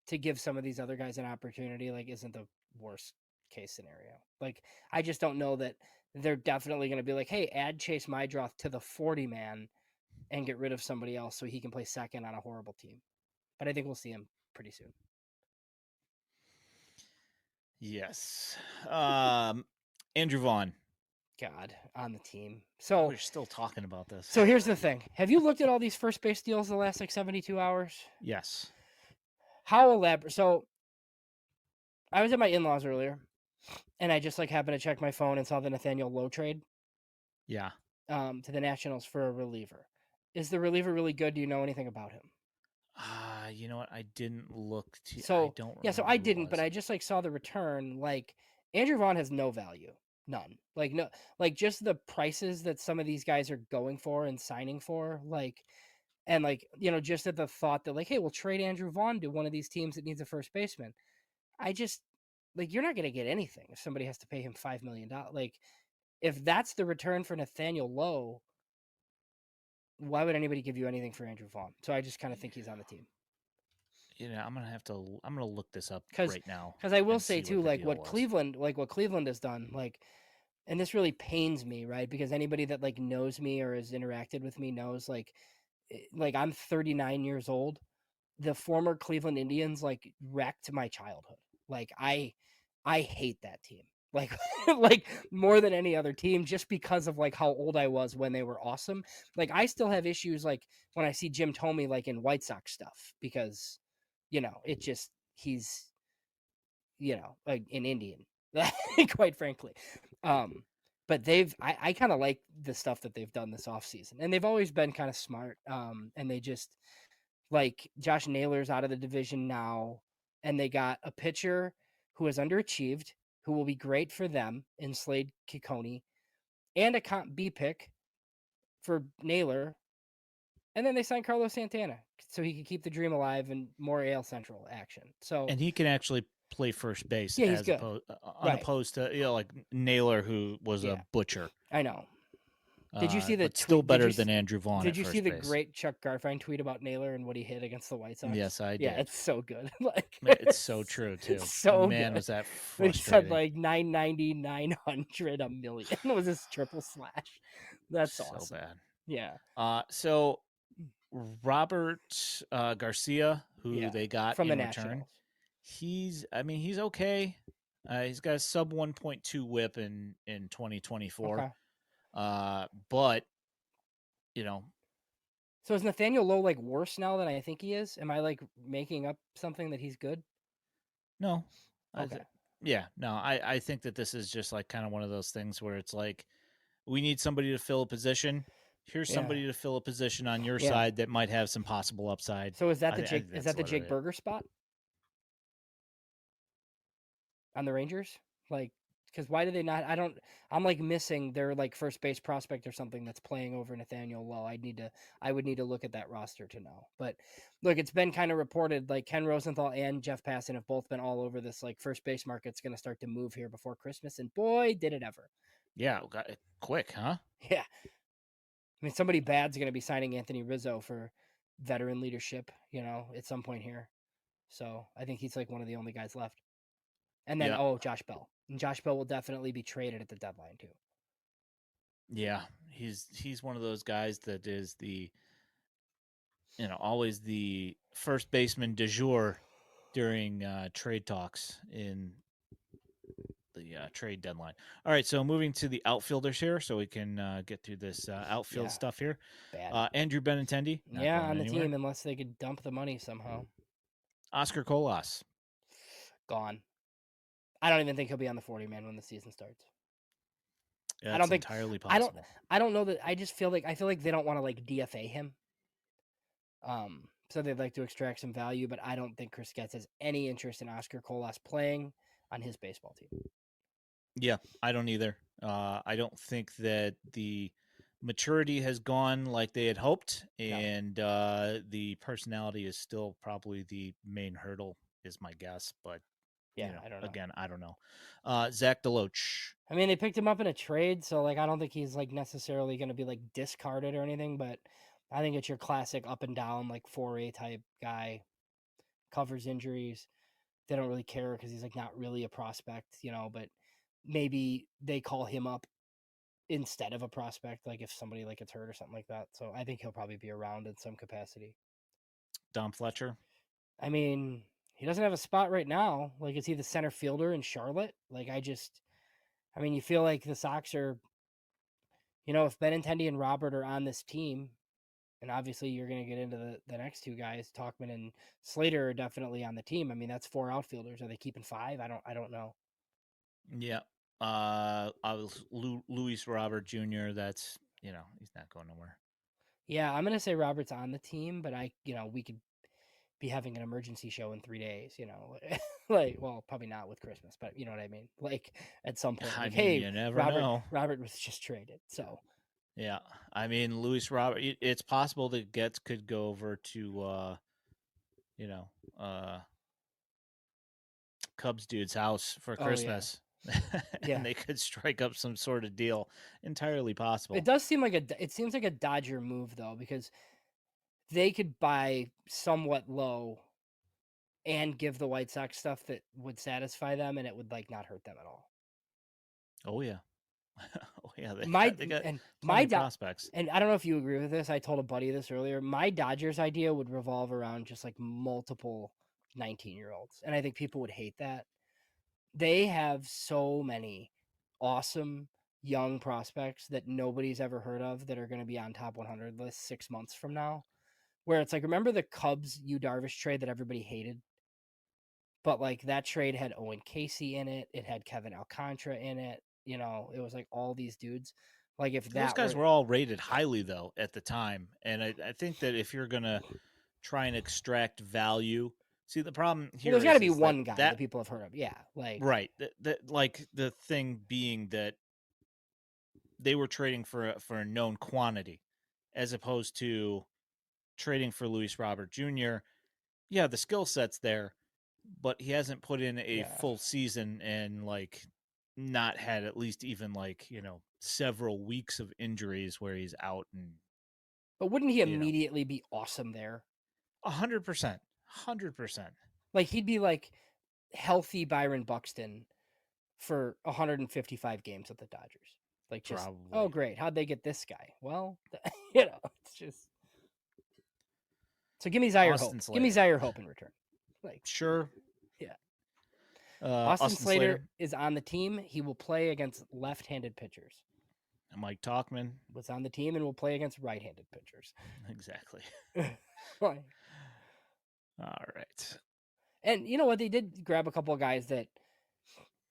to give some of these other guys an opportunity, like isn't the worst case scenario. Like I just don't know that they're definitely going to be like, hey, add Chase Mydroth to the 40 man and get rid of somebody else so he can play second on a horrible team. But I think we'll see him pretty soon. Yes. Andrew Vaughn. God, on the team. We're still talking about this. So here's the thing. Have you looked at all these first base deals the last like 72 hours? Yes. How elaborate? So I was at my in-laws earlier and I just like happened to check my phone and saw the Nathaniel Lowe trade. Yeah. To the Nationals for a reliever. Is the reliever really good? Do you know anything about him? You know what? I didn't look to. So I don't. yeah, so remember I who it didn't, but was. I just like saw the return. Like Andrew Vaughn has no value, none. Like no, like just the prices that some of these guys are going for and signing for, like, and like just at the thought that like, hey, we'll trade Andrew Vaughn to one of these teams that needs a first baseman. I just like you're not going to get anything if somebody has to pay him $5 million. Like if that's the return for Nathaniel Lowe, why would anybody give you anything for Andrew Vaughn? So I just kind of think he's on the team. I'm gonna have to. I'm gonna look this up right now. Because I will and say see too, what the like deal what was. Cleveland has done, like, and this really pains me, right? Because anybody that like knows me or has interacted with me knows, like I'm 39 years old. The former Cleveland Indians like wrecked my childhood. Like I hate that team. Like like more than any other team just because of like how old I was when they were awesome. Like I still have issues like when I see Jim Thome like in White Sox stuff because it just he's like an Indian, quite frankly. But I kind of like the stuff that they've done this offseason. And they've always been kind of smart. And they just like Josh Naylor's out of the division now, and they got a pitcher who has underachieved, who will be great for them in Slade Kikoni, and a comp B pick for Naylor. And then they signed Carlos Santana so he could keep the dream alive and more AL Central action. So And he can actually play first base yeah, he's as good. Right. unopposed to like Naylor, who was a Yeah, butcher. I know. Did you see the But still tweet? better than Andrew Vaughn Did at you see first the base. great Chuck Garfien tweet about Naylor and what he hit against the White Sox? Yes, I Yeah, did. it's so good. Like It's so true too. it's so Man, good. was that He said frustrating? like 990, 900, a million was his triple slash. That's So awesome. bad. Yeah. So Robert Garcia, who they got from the in return, Nationals. he's okay. He's got a sub 1.2 whip in 2024. Okay. But you know, So is Nathaniel Lowe like worse now than I think he is? Am I like making up something that he's good? no. Okay. No, I think that this is just like kind of one of those things where it's like we need somebody to fill a position. Here's somebody to fill a position on your side that might have some possible upside. So is that the Jake Berger spot on the Rangers? Like, because why do they not? I'm like missing their like first base prospect or something that's playing over Nathaniel Lowe. I would need to look at that roster to know. But look, it's been kind of reported like Ken Rosenthal and Jeff Passan have both been all over this. Like first base market's going to start to move here before Christmas, and boy, did it ever! Yeah, got it quick, huh? Yeah, I mean somebody bad's going to be signing Anthony Rizzo for veteran leadership, at some point here. So I think he's like one of the only guys left. And then Josh Bell. And Josh Bell will definitely be traded at the deadline too. Yeah, he's one of those guys that is the always the first baseman de jour during trade talks in the trade deadline. All right, so moving to the outfielders here, so we can get through this outfield stuff here. Bad. Andrew Benintendi, not going on the anywhere. team unless they could dump the money somehow. Oscar Colas, gone. I don't even think he'll be on the 40 man when the season starts. I don't think entirely possible. I don't know that. I feel like they don't want to like DFA him. So they'd like to extract some value, but I don't think Chris Getz has any interest in Oscar Colas playing on his baseball team. Yeah, I don't either. I don't think that the maturity has gone like they had hoped, Yeah. and the personality is still probably the main hurdle, is my guess. But Yeah, I don't know. again, I don't know. Zach DeLoach. I mean, they picked him up in a trade, so like I don't think he's like necessarily going to be like discarded or anything, but I think it's your classic up and down like 4A type guy, covers injuries. They don't really care because he's like not really a prospect, but maybe they call him up instead of a prospect, like if somebody like gets hurt or something like that. So I think he'll probably be around in some capacity. Dom Fletcher. I mean, he doesn't have a spot right now. Like, is he the center fielder in Charlotte? Like, I mean, you feel like the Sox are, if Benintendi and Robert are on this team, and obviously you're going to get into the next two guys, Talkman and Slater are definitely on the team. I mean, that's 4 outfielders. Are they keeping 5? I don't know. Yeah. I was Luis Robert Jr. That's he's not going nowhere. Yeah, I'm going to say Robert's on the team, but we could be having an emergency show in 3 days, like, well, probably not with Christmas, but you know what I mean? Like at some point, I like, mean, hey, you never Robert, know. Robert was just traded. So Yeah, I mean, Luis Robert. It's possible that Getz could go over to you know, uh, Cubs dude's house for oh yeah. Christmas, Yeah. and they could strike up some sort of deal. Entirely possible. It does seem like it seems like a Dodger move though, because they could buy somewhat low and give the White Sox stuff that would satisfy them, and it would like not hurt them at all. Oh yeah, oh yeah. My They got and plenty my of prospects. and I don't know if you agree with this. I told a buddy this earlier. My Dodgers idea would revolve around just like multiple 19-year-olds, and I think people would hate that. They have so many awesome young prospects that nobody's ever heard of that are going to be on top 100 lists 6 months from now. Where it's like, remember the Cubs Yu Darvish trade that everybody hated? But like that trade had Owen Casey in it. It had Kevin Alcantara in it. It was like all these dudes. Like if Those that guys were were all rated highly though at the time, and I think that if you're gonna try and extract value, see the problem well, here there's got to be is that one guy that people have heard of. Yeah, like right that like the thing being that they were trading for a known quantity, as opposed to trading for Luis Robert Jr. Yeah, the skill set's there, but he hasn't put in a yeah. full season and like not had at least even like several weeks of injuries where he's out and But wouldn't he you know immediately be awesome there? 100%, 100%. Like he'd be like healthy Byron Buxton for 155 games with the Dodgers. Like just oh Probably. great, how'd they get this guy? Well, it's just so give me Zaire Austin Hope. Give me Slater. Zaire Hope in return. Like Sure. yeah. Austin Austin Slater Slater. is on the team. He will play against left-handed pitchers. Mike Talkman. Was on the team and will play against right-handed pitchers. Exactly. All right. And you know what? They did grab a couple of guys that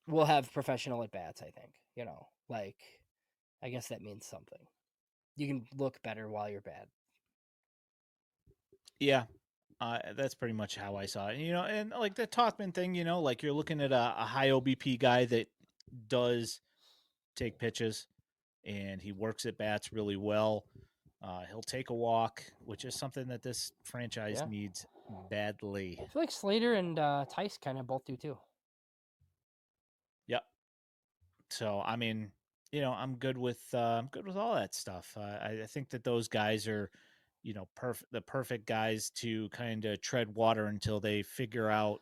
will have professional at bats. I think like I guess that means something. You can look better while you're bad. Yeah. That's pretty much how I saw it. And like the Talkman thing, like you're looking at a high OBP guy that does take pitches and he works at bats really well. He'll take a walk, which is something that this franchise needs badly. I feel like Slater and Tice kind of both do too. Yep. So I mean, I'm good with all that stuff. I think that those guys are, the perfect guys to kind of tread water until they figure out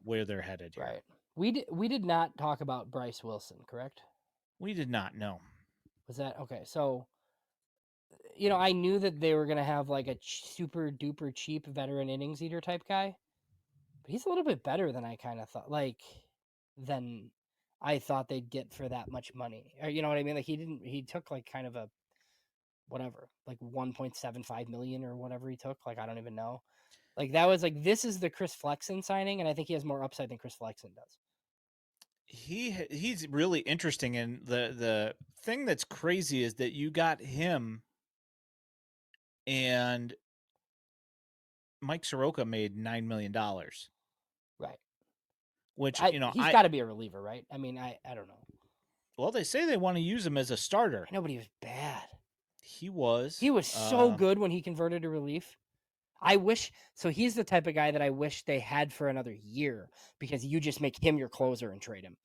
where they're headed here. Right. We did not talk about Bryse Wilson, correct? We did not know. Was that okay? So, I knew that they were gonna have like a super duper cheap veteran innings eater type guy, but he's a little bit better than I kind of thought. Like, than I thought they'd get for that much money. Or you know what I mean? Like he took like kind of a whatever, like 1.75 million or whatever he took. Like I don't even know. Like that was like this is the Chris Flexen signing, and I think he has more upside than Chris Flexen does. He's really interesting, and the thing that's crazy is that you got him and Mike Soroka made $9 million. Right. Which, he's got to be a reliever, right? I mean, I don't know. Well, they say they want to use him as a starter. I know, but he was bad. He was. He was so good when he converted to relief. I wish so. He's the type of guy that I wish they had for another year because you just make him your closer and trade him.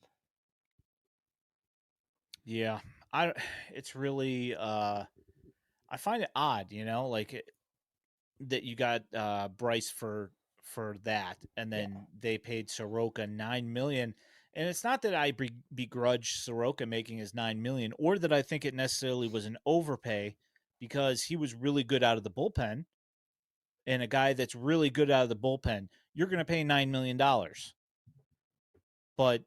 Yeah, I. It's really. I find it odd, like that you got Bryce for that, and Yeah. then they paid Soroka $9 million. And it's not that I begrudge Soroka making his $9 million, or that I think it necessarily was an overpay, because he was really good out of the bullpen, and a guy that's really good out of the bullpen, you're going to pay $9 million. But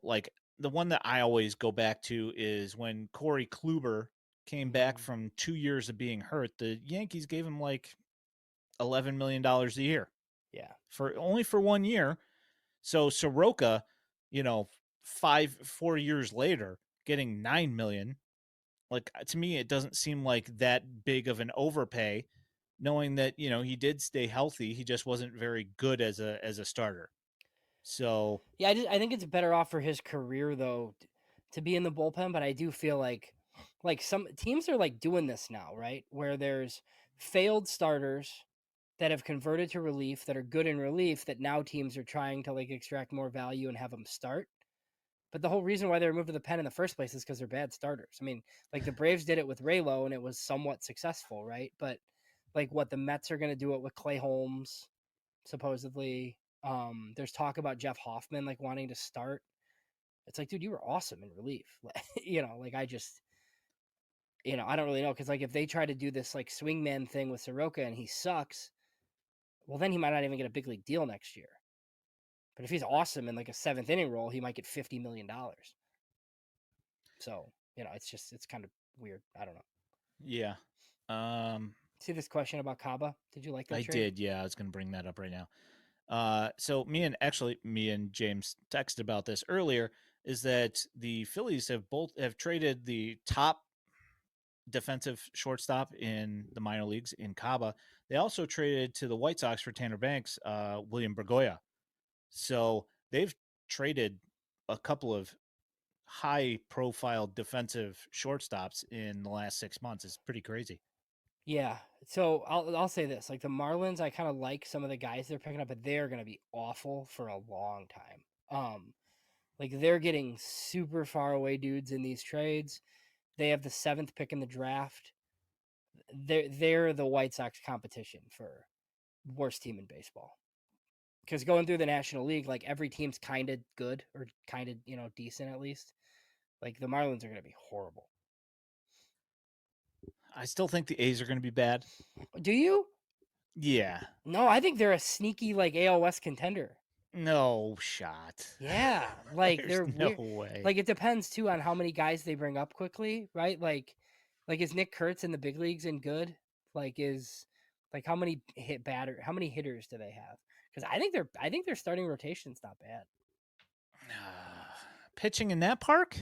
like the one that I always go back to is when Corey Kluber came back from 2 years of being hurt. The Yankees gave him like $11 million a year. Yeah. For only for 1 year. So Soroka, 4 years later, getting $9 million. Like, to me, it doesn't seem like that big of an overpay, knowing that he did stay healthy. He just wasn't very good as a starter. So Yeah, I think it's better off for his career though to be in the bullpen, but I do feel like some teams are like doing this now, right? Where there's failed starters that have converted to relief that are good in relief that now teams are trying to like extract more value and have them start. But the whole reason why they were moved to the pen in the first place is because they're bad starters. I mean, like the Braves did it with Raylo and it was somewhat successful, right? But like what the Mets are going to do it with Clay Holmes, supposedly. There's talk about Jeff Hoffman like wanting to start. It's like, dude, you were awesome in relief. Like I just, I don't really know because like if they try to do this like swingman thing with Soroka and he sucks, well then he might not even get a big league deal next year. But if he's awesome in like a seventh inning role, he might get $50 million. So it's kind of weird. I don't know. yeah, See this question about Kaba? Did you like that I trade? did. Yeah, I was going to bring that up right now. So me and James texted about this earlier. Is that the Phillies have traded the top defensive shortstop in the minor leagues in Kaba. They also traded to the White Sox for Tanner Banks, William Bergoya. So they've traded a couple of high-profile defensive shortstops in the last 6 months. It's pretty crazy. Yeah. So I'll say this: like the Marlins, I kind of like some of the guys they're picking up, but they're going to be awful for a long time. Like they're getting super far away dudes in these trades. They have the 7th pick in the draft. They're the White Sox competition for worst team in baseball. Because going through the National League, like every team's kind of good or kind of decent at least. Like the Marlins are going to be horrible. I still think the A's are going to be bad. Do you? Yeah. No, I think they're a sneaky like AL West contender. No shot. Yeah, like There's they're no weird. way. Like it depends too on how many guys they bring up quickly, right? Like is Nick Kurtz in the big leagues and good? Like is like how many hitters do they have? Because I think their starting rotation's not bad. Pitching in that park?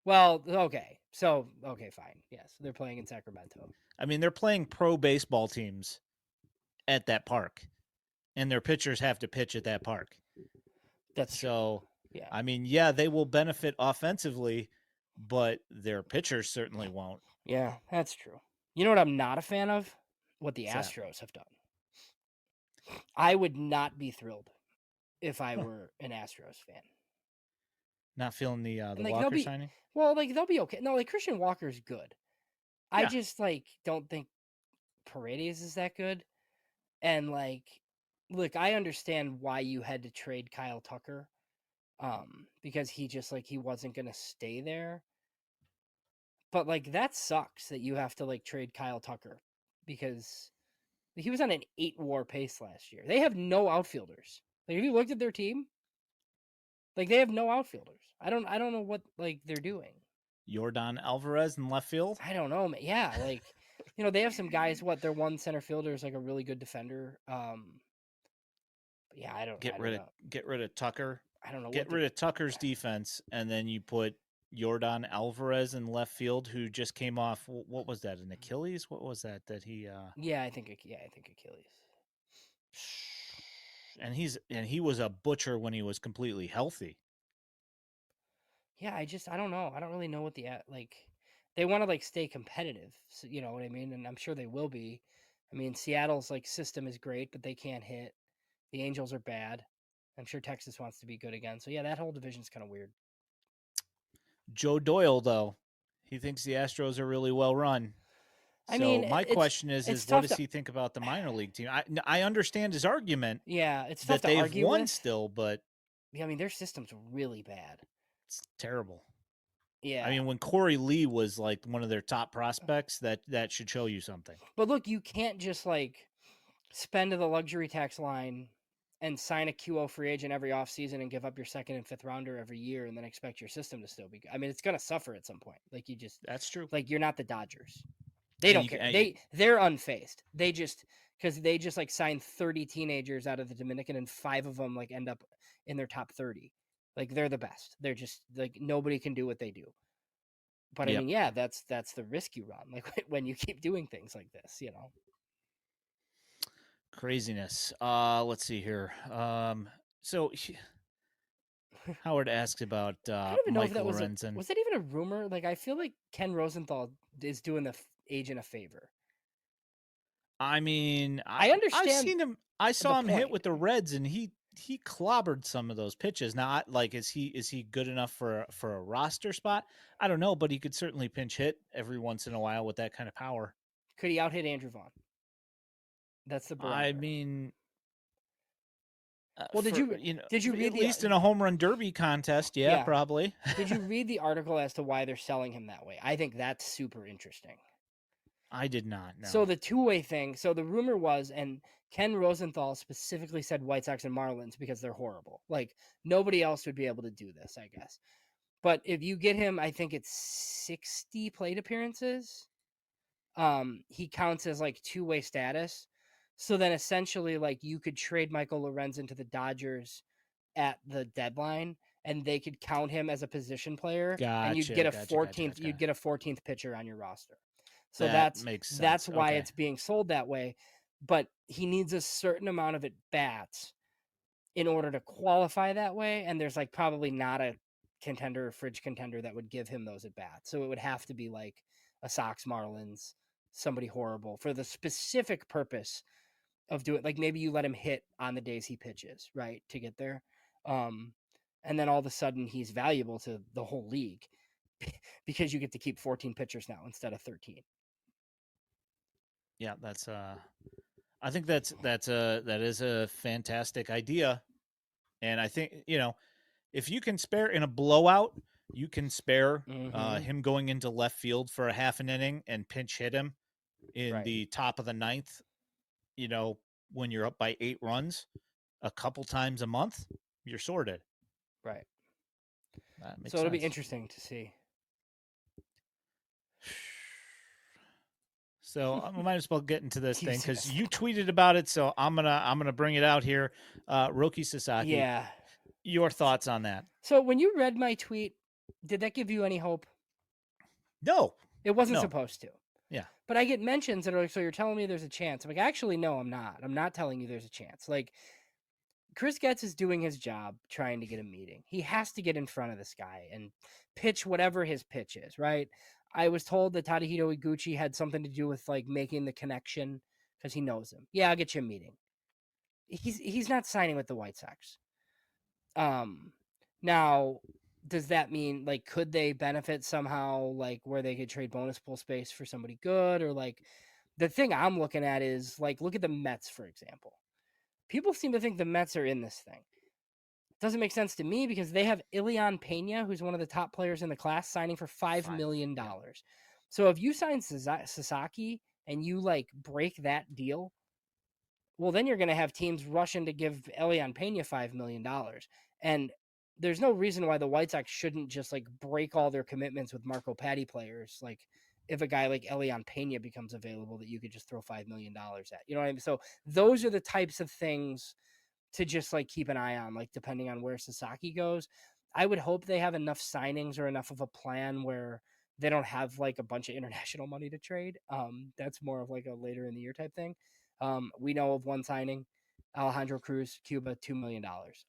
Well, okay, so okay, fine, yes, they're playing in Sacramento. I mean, they're playing pro baseball teams at that park, and their pitchers have to pitch at that park. That's true. So, Yeah, I mean, yeah, they will benefit offensively, but their pitchers certainly won't. yeah, that's true. You know what I'm not a fan of? What the What's that? Astros have done. I would not be thrilled if I Huh. were an Astros fan. Not feeling the And like Walker signing? they'll be okay. No, like Christian Walker's good. I Yeah. just like don't think Paredes is that good. And like, look, I understand why you had to trade Kyle Tucker, because he just like he wasn't gonna stay there. But like that sucks that you have to like trade Kyle Tucker because he was on an 8-WAR pace last year. They have no outfielders. Like, have you looked at their team? Like, they have no outfielders. I don't know what like they're doing. Yordan Alvarez in left field? I don't know, man. Yeah, like they have some guys. What their one center fielder is like a really good defender. But yeah, Get I don't rid of know. get rid of Tucker. I don't know what Get they're. rid of Tucker's defense, and then you put Yordan Alvarez in left field, who just came off, what was that, an Achilles? What was that he Yeah, I think Achilles. and he was a butcher when he was completely healthy. Yeah, I don't know. I don't really know what the like. they want to like stay competitive. So, you know what I mean? And I'm sure they will be. I mean, Seattle's like system is great, but they can't hit. The Angels are bad. I'm sure Texas wants to be good again. So yeah, that whole division's kind of weird. Joe Doyle, though, he thinks the Astros are really well run. I So mean, my question it's is what tough does to he think about the minor league team? I understand his argument yeah, it's tough that to they've argue won with. still, but Yeah, I mean, their system's really bad. it's terrible. I Yeah. mean, when Corey Lee was like one of their top prospects, that should show you something. But look, you can't just like spend to the luxury tax line and sign a QO free agent every offseason and give up your second and fifth rounder every year and then expect your system to still be good. I mean, it's going to suffer at some point. Like you just That's true. like you're not the Dodgers. They And don't you care. can, They're unfazed. They just because they just like signed 30 teenagers out of the Dominican and 5 of them like end up in their top 30. Like they're the best. They're just like nobody can do what they do. But I yep. mean, yeah, that's the risk you run. Like when you keep doing things like this, you know. Craziness. Let's see here. So Howard asked about I don't even know if Michael that Lorenzen. was that even a rumor? Like I feel like Ken Rosenthal is doing the agent a favor. I mean, I I've understand seen him. I the saw him hit point. with the Reds, and he clobbered some of those pitches. Now, like, is he good enough for a roster spot? I don't know, but he could certainly pinch hit every once in a while with that kind of power. Could he out hit Andrew Vaughn? That's the I barometer. mean, Well, for did you at read the least in a home run derby contest, yeah, yeah? probably. Did you read the article as to why they're selling him that way? I think that's super interesting. I did not So know. the two-way thing. So the rumor was, and Ken Rosenthal specifically said White Sox and Marlins because they're horrible. Like nobody else would be able to do this, I guess. But if you get him, I think it's 60 plate appearances. He counts as like two-way status. So then essentially, like you could trade Michael Lorenzen to the Dodgers at the deadline, and they could count him as a position player, and Gotcha, gotcha, gotcha, you'd gotcha. get a 14th pitcher on your roster. So That makes that's sense. why Okay. it's being sold that way. But he needs a certain amount of at bats in order to qualify that way, and there's like probably not a contender or fridge contender that would give him those at bats. So it would have to be like a Sox Marlins, somebody horrible for the specific purpose of doing like maybe you let him hit on the days he pitches, right, to get there. Um and then all of a sudden he's valuable to the whole league because you get to keep 14 pitchers now instead of 13. Yeah, that's I think that is a fantastic idea. And I think, if you can spare in a blowout, you can spare Mm-hmm. him going into left field for a half an inning and pinch hit him in Right. the top of the ninth, when you're up by 8 runs a couple times a month, you're sorted. Right. That So makes it'll be sense. interesting to see. So I might as well get into this You thing see because this you thing. tweeted about it. So I'm gonna bring it out here. Roki Sasaki, Yeah. your thoughts on that? So when you read my tweet, did that give you any hope? No, It wasn't no, supposed to. yeah, But I get mentions that are like, so you're telling me there's a chance. I'm like, actually, no, I'm not. I'm not telling you there's a chance. Like, Chris Getz is doing his job trying to get a meeting. He has to get in front of this guy and pitch whatever his pitch is, right? I was told that Tadahito Iguchi had something to do with like making the connection because he knows him. Yeah, I'll get you a meeting. He's not signing with the White Sox. Um, now, does that mean like could they benefit somehow, like where they could trade bonus pool space for somebody good, or like the thing I'm looking at is like look at the Mets for example. People seem to think the Mets are in this thing. Doesn't make sense to me because they have Ilian Pena, who's one of the top players in the class, signing for $5 million. yeah, So if you sign Sasaki and you like break that deal, well, then you're going to have teams rushing to give Elian Pena $5 million, and there's no reason why the White Sox shouldn't just like break all their commitments with Marco Patti players. Like if a guy like Elian Pena becomes available, that you could just throw $5 million at. You know what I mean? So those are the types of things to just like keep an eye on, like depending on where Sasaki goes. I would hope they have enough signings or enough of a plan where they don't have like a bunch of international money to trade. That's more of like a later in the year type thing. We know of one signing, Alejandro Cruz, Cuba, $2 million.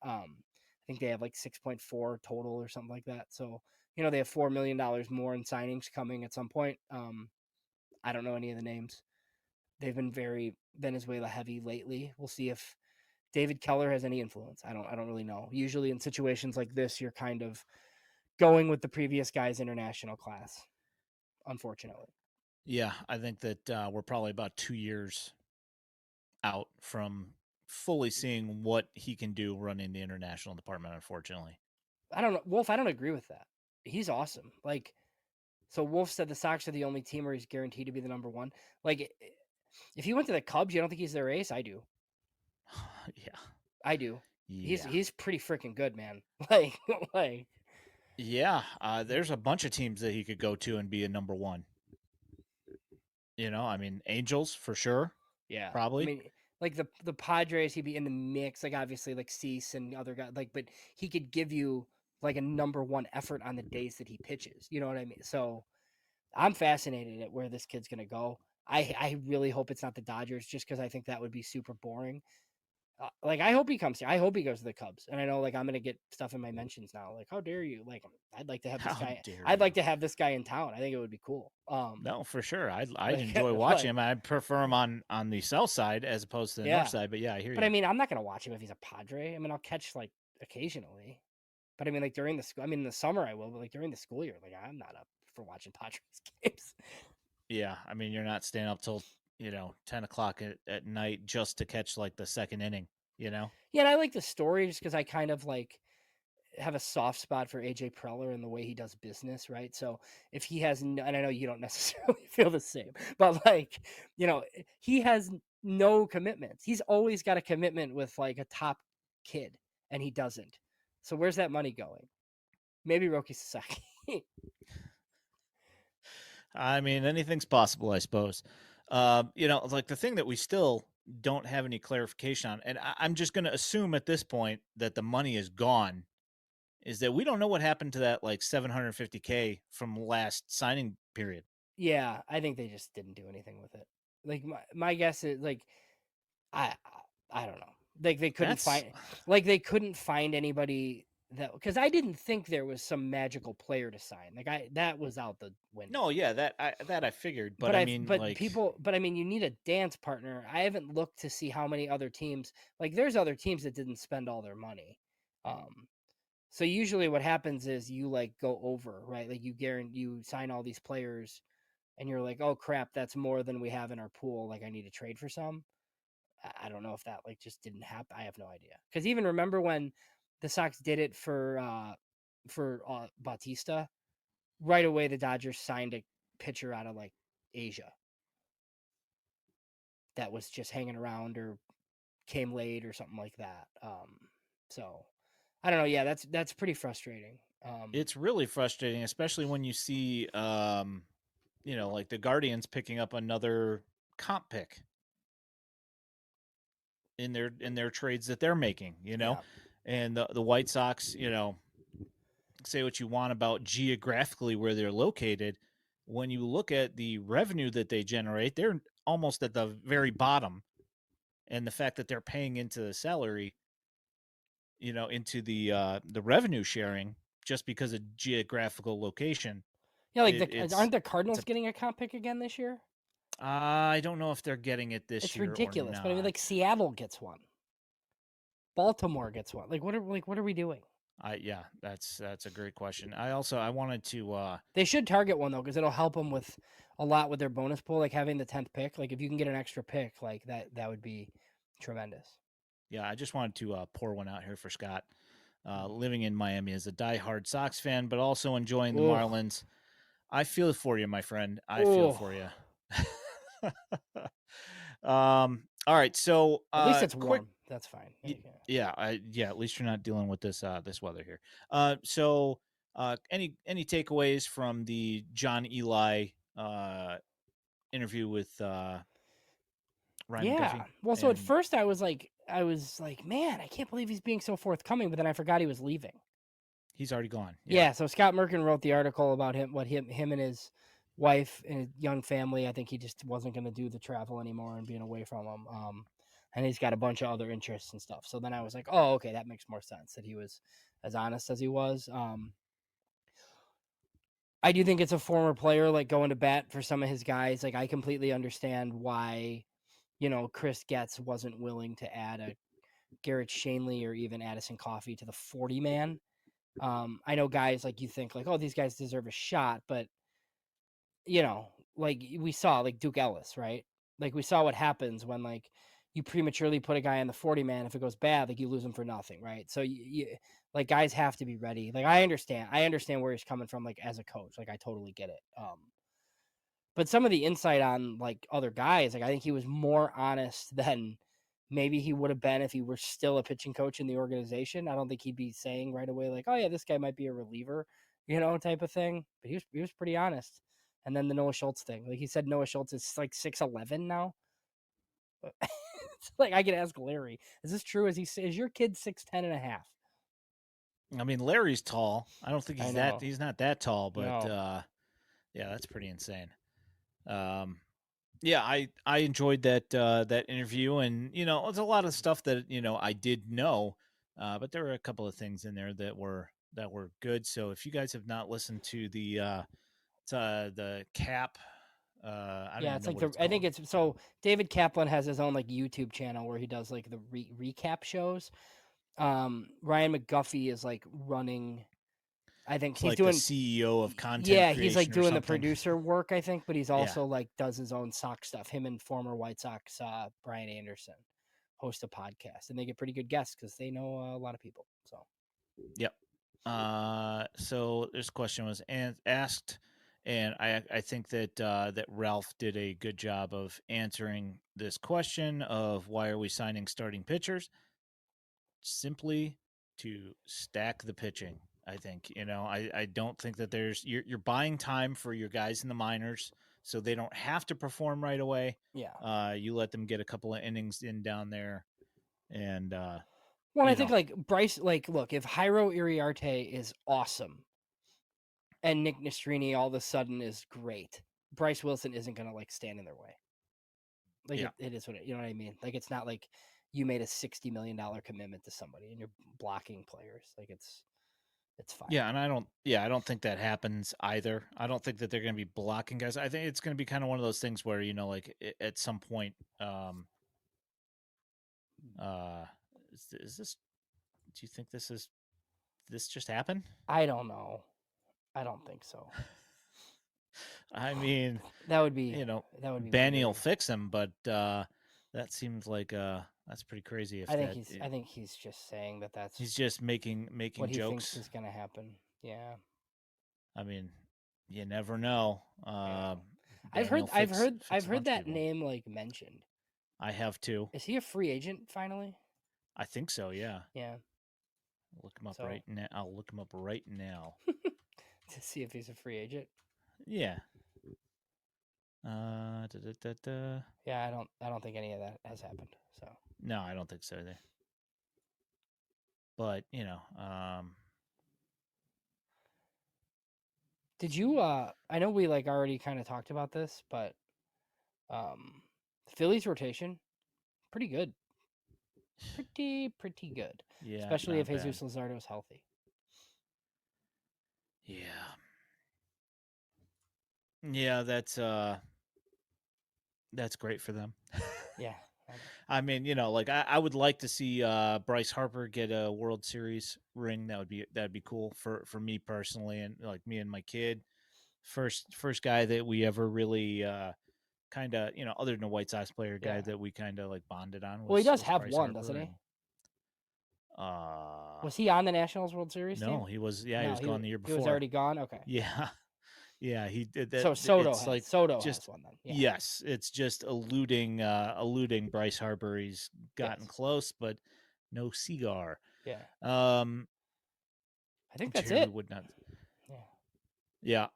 I think they have like 6.4 total or something like that. So, they have $4 million more in signings coming at some point. I don't know any of the names. They've been very Venezuela heavy lately. We'll see if David Keller has any influence. I don't really know. Usually in situations like this, you're kind of going with the previous guy's international class, unfortunately. Yeah, I think that we're probably about 2 years out from fully seeing what he can do running the international department, unfortunately. I don't know. Wolf, I don't agree with that. He's awesome. Like, so Wolf said the Sox are the only team where he's guaranteed to be the number one. Like, if he went to the Cubs, you don't think he's their ace? I do. Yeah. I do. Yeah. He's pretty freaking good, man. Like. Yeah, there's a bunch of teams that he could go to and be a number one. I mean, Angels for sure. Yeah, I Probably. mean, like the Padres, he'd be in the mix. Like obviously, like Cease and other guys. Like, but he could give you like a number one effort on the days that he pitches. You know what I mean? So I'm fascinated at where this kid's gonna go. I really hope it's not the Dodgers, just because I think that would be super boring. Like I hope he comes here. I hope he goes to the Cubs. And I know like I'm gonna get stuff in my mentions now. Like, how dare you? Like I'd like to have this How guy. dare I'd like you? to have this guy in town. I think it would be cool. No, for sure. I'd Like, enjoy watching him. I prefer him on the south side as opposed to the north yeah. side. But yeah, I hear But you. I mean, I'm not gonna watch him if he's a Padre. I mean, I'll catch like occasionally. But I mean, like during the school. I mean, in the summer I will. But like during the school year, like I'm not up for watching Padres games. Yeah, I mean, you're not staying up till 10 o'clock at night just to catch like the second inning. Yeah, and I like the story just because I kind of like have a soft spot for AJ Preller and the way he does business, right? So if he has, and I know you don't necessarily feel the same, but like, he has no commitments. He's always got a commitment with like a top kid, and he doesn't. So where's that money going? Maybe Roki Sasaki. I mean, anything's possible, I suppose. Like the thing that we still don't have any clarification on, and I'm just going to assume at this point that the money is gone, is that we don't know what happened to that like $750K from last signing period. Yeah, I think they just didn't do anything with it. Like my guess is like I I don't know. Like That's they couldn't find anybody that, because I didn't think there was some magical player to sign. Like that was out the window. no, yeah, that I figured, but I mean, like, But I mean, you need a dance partner. I haven't looked to see how many other teams. Like there's other teams that didn't spend all their money. Um, so usually what happens is you like go over, right? Like you sign all these players, and you're like, oh crap, that's more than we have in our pool. Like I need to trade for some. I don't know if that like just didn't happen. I have no idea. Because even remember when the Sox did it for Bautista, right away the Dodgers signed a pitcher out of like Asia that was just hanging around or came late or something like that. So I don't know. Yeah, that's pretty frustrating. it's really frustrating, especially when you see, like the Guardians picking up another comp pick in their trades that they're making, Yeah. and the White Sox, say what you want about geographically where they're located. When you look at the revenue that they generate, they're almost at the very bottom, and the fact that they're paying into the salary, into the revenue sharing just because of geographical location. Yeah, like It's aren't the it's Cardinals a getting a comp pick again this year? I don't know if they're getting it this It's year or ridiculous. But I mean, like not. Seattle gets one, Baltimore gets one. Like what are we doing? Yeah, that's a great question. I wanted to They should target one though, because it'll help them with a lot with their bonus pool, like having the 10th pick. Like if you can get an extra pick, like that would be tremendous. yeah, I just wanted to pour one out here for Scott. Living in Miami as a diehard Sox fan, but also enjoying the Oh, Marlins. I feel for you, my friend. I feel oh. for you. All right, so At least it's quick. warm. That's fine. Yeah, at least you're not dealing with this weather here. So any takeaways from the John Eli interview with Ryan Yeah. McGuffey? Well, so at And first I was like, man, I can't believe he's being so forthcoming. But then I forgot he was leaving. he's already gone. Yeah. Yeah. So Scott Merkin wrote the article about him and his wife and his young family. I think he just wasn't going to do the travel anymore and being away from them. and he's got a bunch of other interests and stuff. So then I was like, oh, okay, that makes more sense that he was as honest as he was. I do think it's a former player like going to bat for some of his guys. Like I completely understand why, Chris Getz wasn't willing to add a Garrett Shanley or even Addison Coffey to the 40 man. I know guys like you think like, oh, these guys deserve a shot, but like we saw like Duke Ellis, right? Like we saw what happens when like you prematurely put a guy on the 40 man. If it goes bad, like you lose him for nothing, right? So you like guys have to be ready. Like I understand where he's coming from, like as a coach. Like I totally get it. But some of the insight on like other guys, like I think he was more honest than maybe he would have been if he were still a pitching coach in the organization. I don't think he'd be saying right away like, "Oh yeah, this guy might be a reliever," type of thing. But he was pretty honest. And then the Noah Schultz thing, like he said, Noah Schultz is like 6'11" now. It's like I could ask Larry, is this true? Is your kid 6'10.5"? I mean, Larry's tall. I don't think I he's know. he's not that tall, but No. yeah, that's pretty insane. Yeah, I enjoyed that interview, and it's a lot of stuff that I did know, but there were a couple of things in there that were good. So if you guys have not listened to the cap, I don't Yeah, even it's know like what it's I think called. it's so David Kaplan has his own like YouTube channel where he does like the recap shows. Ryan McGuffey is like running. I think It's he's like the doing. CEO of content Yeah, he's like creation or doing the something. producer work, I think, but he's Yeah. also like does his own Sox stuff. Him and former White Sox Brian Anderson host a podcast, and they get pretty good guests because they know a lot of people. So Yep. So this question was asked, and I think that Ralph did a good job of answering this question of why are we signing starting pitchers? Simply to stack the pitching. I think I don't think that you're buying time for your guys in the minors, so they don't have to perform right away. yeah. You let them get a couple of innings in down there, and Well, I you think know, like Bryce, like look, if Jairo Iriarte is awesome and Nick Nastrini all of a sudden is great, Bryce Wilson isn't gonna like stand in their way. Like yeah. it is what you know what I mean. Like it's not like you made a $60 million commitment to somebody and you're blocking players. Like it's fine. Yeah, and I don't think that happens either. I don't think that they're going to be blocking guys. I think it's going to be kind of one of those things where, like at some point uh is this do you think this just happened? I don't know. I don't think so. I mean, That would be you know, that would be Benny will very. fix him, but that seems like that's pretty crazy if I think he's just saying that that's he's just making what he thinks jokes. is gonna happen. Yeah. I mean, you never know. Yeah. Benny will I've fix a heard bunch of that people. name like mentioned. I have too. Is he a free agent finally? I think so, yeah. Yeah. Look him up So right now. I'll look him up right now. to see if he's a free agent. Yeah. Da, da, da, da. Yeah, I don't think any of that has happened. So No, I don't think so either. But did you I know we like already kind of talked about this, but the Phillies rotation, pretty good. Pretty good. yeah, Especially if not bad. Jesus Luzardo is healthy. Yeah. Yeah, that's great for them. Yeah. I mean, like I would like to see Bryce Harper get a World Series ring. That'd be cool for me personally, and like me and my kid. First guy that we ever really kind of other than a White Sox player, guy Yeah. that we kind of like bonded on Well, he does was have Bryce one, doesn't Harper, he? and Was he on the Nationals World Series no, team? he was he No, was gone the year he was before. already gone. Okay. Yeah, yeah, he did that. So It's like Soto has just one then. Yeah. yes, it's just eluding Bryce Harper. He's gotten Yes. close, but no cigar. Yeah. Um, I think that's Jeremy it. would not. Yeah.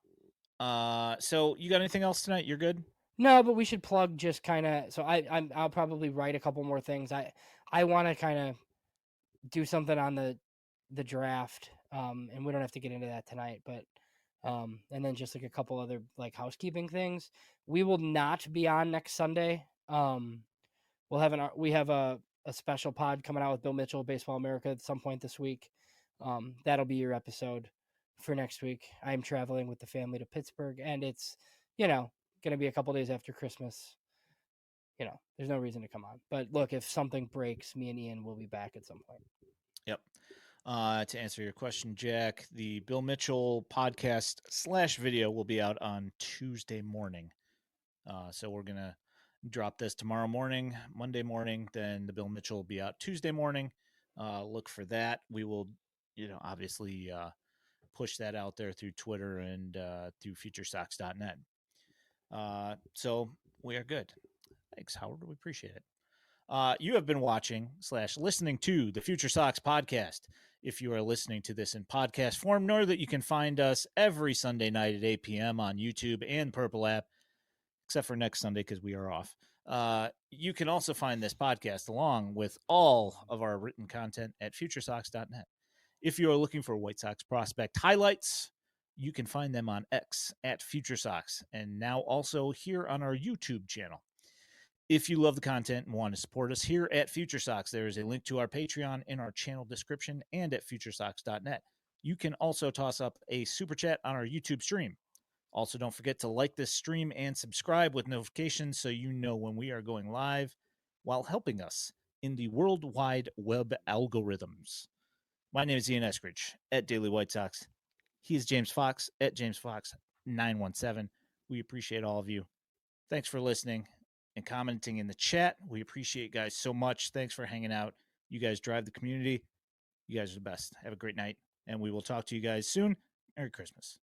Yeah. So you got anything else tonight? You're good. No, but we should plug just kind of. So I'll probably write a couple more things. I want to kind of do something on the draft. And we don't have to get into that tonight, but and then just like a couple other like housekeeping things. We will not be on next Sunday. we have a special pod coming out with Bill Mitchell, Baseball America, at some point this week. That'll be your episode for next week. I am traveling with the family to Pittsburgh, and it's going to be a couple days after Christmas. There's no reason to come on. But look, if something breaks, me and Ian will be back at some point. Yep. To answer your question, Jack, the Bill Mitchell podcast / video will be out on Tuesday morning. So we're going to drop this tomorrow morning, Monday morning. Then the Bill Mitchell will be out Tuesday morning. Look for that. We will, obviously push that out there through Twitter and through FutureSox.net. So we are good. Thanks, Howard. We appreciate it. You have been watching / listening to the Future Sox podcast. If you are listening to this in podcast form, know that you can find us every Sunday night at 8 p.m. on YouTube and Purple app, except for next Sunday because we are off. You can also find this podcast along with all of our written content at FutureSox.net. If you are looking for White Sox prospect highlights, you can find them on X at FutureSox and now also here on our YouTube channel. If you love the content and want to support us here at FutureSox, there is a link to our Patreon in our channel description and at FutureSox.net. You can also toss up a super chat on our YouTube stream. Also, don't forget to like this stream and subscribe with notifications so you know when we are going live while helping us in the worldwide web algorithms. My name is Ian Eskridge at Daily White Sox. He is James Fox at JamesFox917. We appreciate all of you. Thanks for listening and commenting in the chat. We appreciate you guys so much. Thanks for hanging out. You guys drive the community. You guys are the best. Have a great night, and we will talk to you guys soon. Merry Christmas.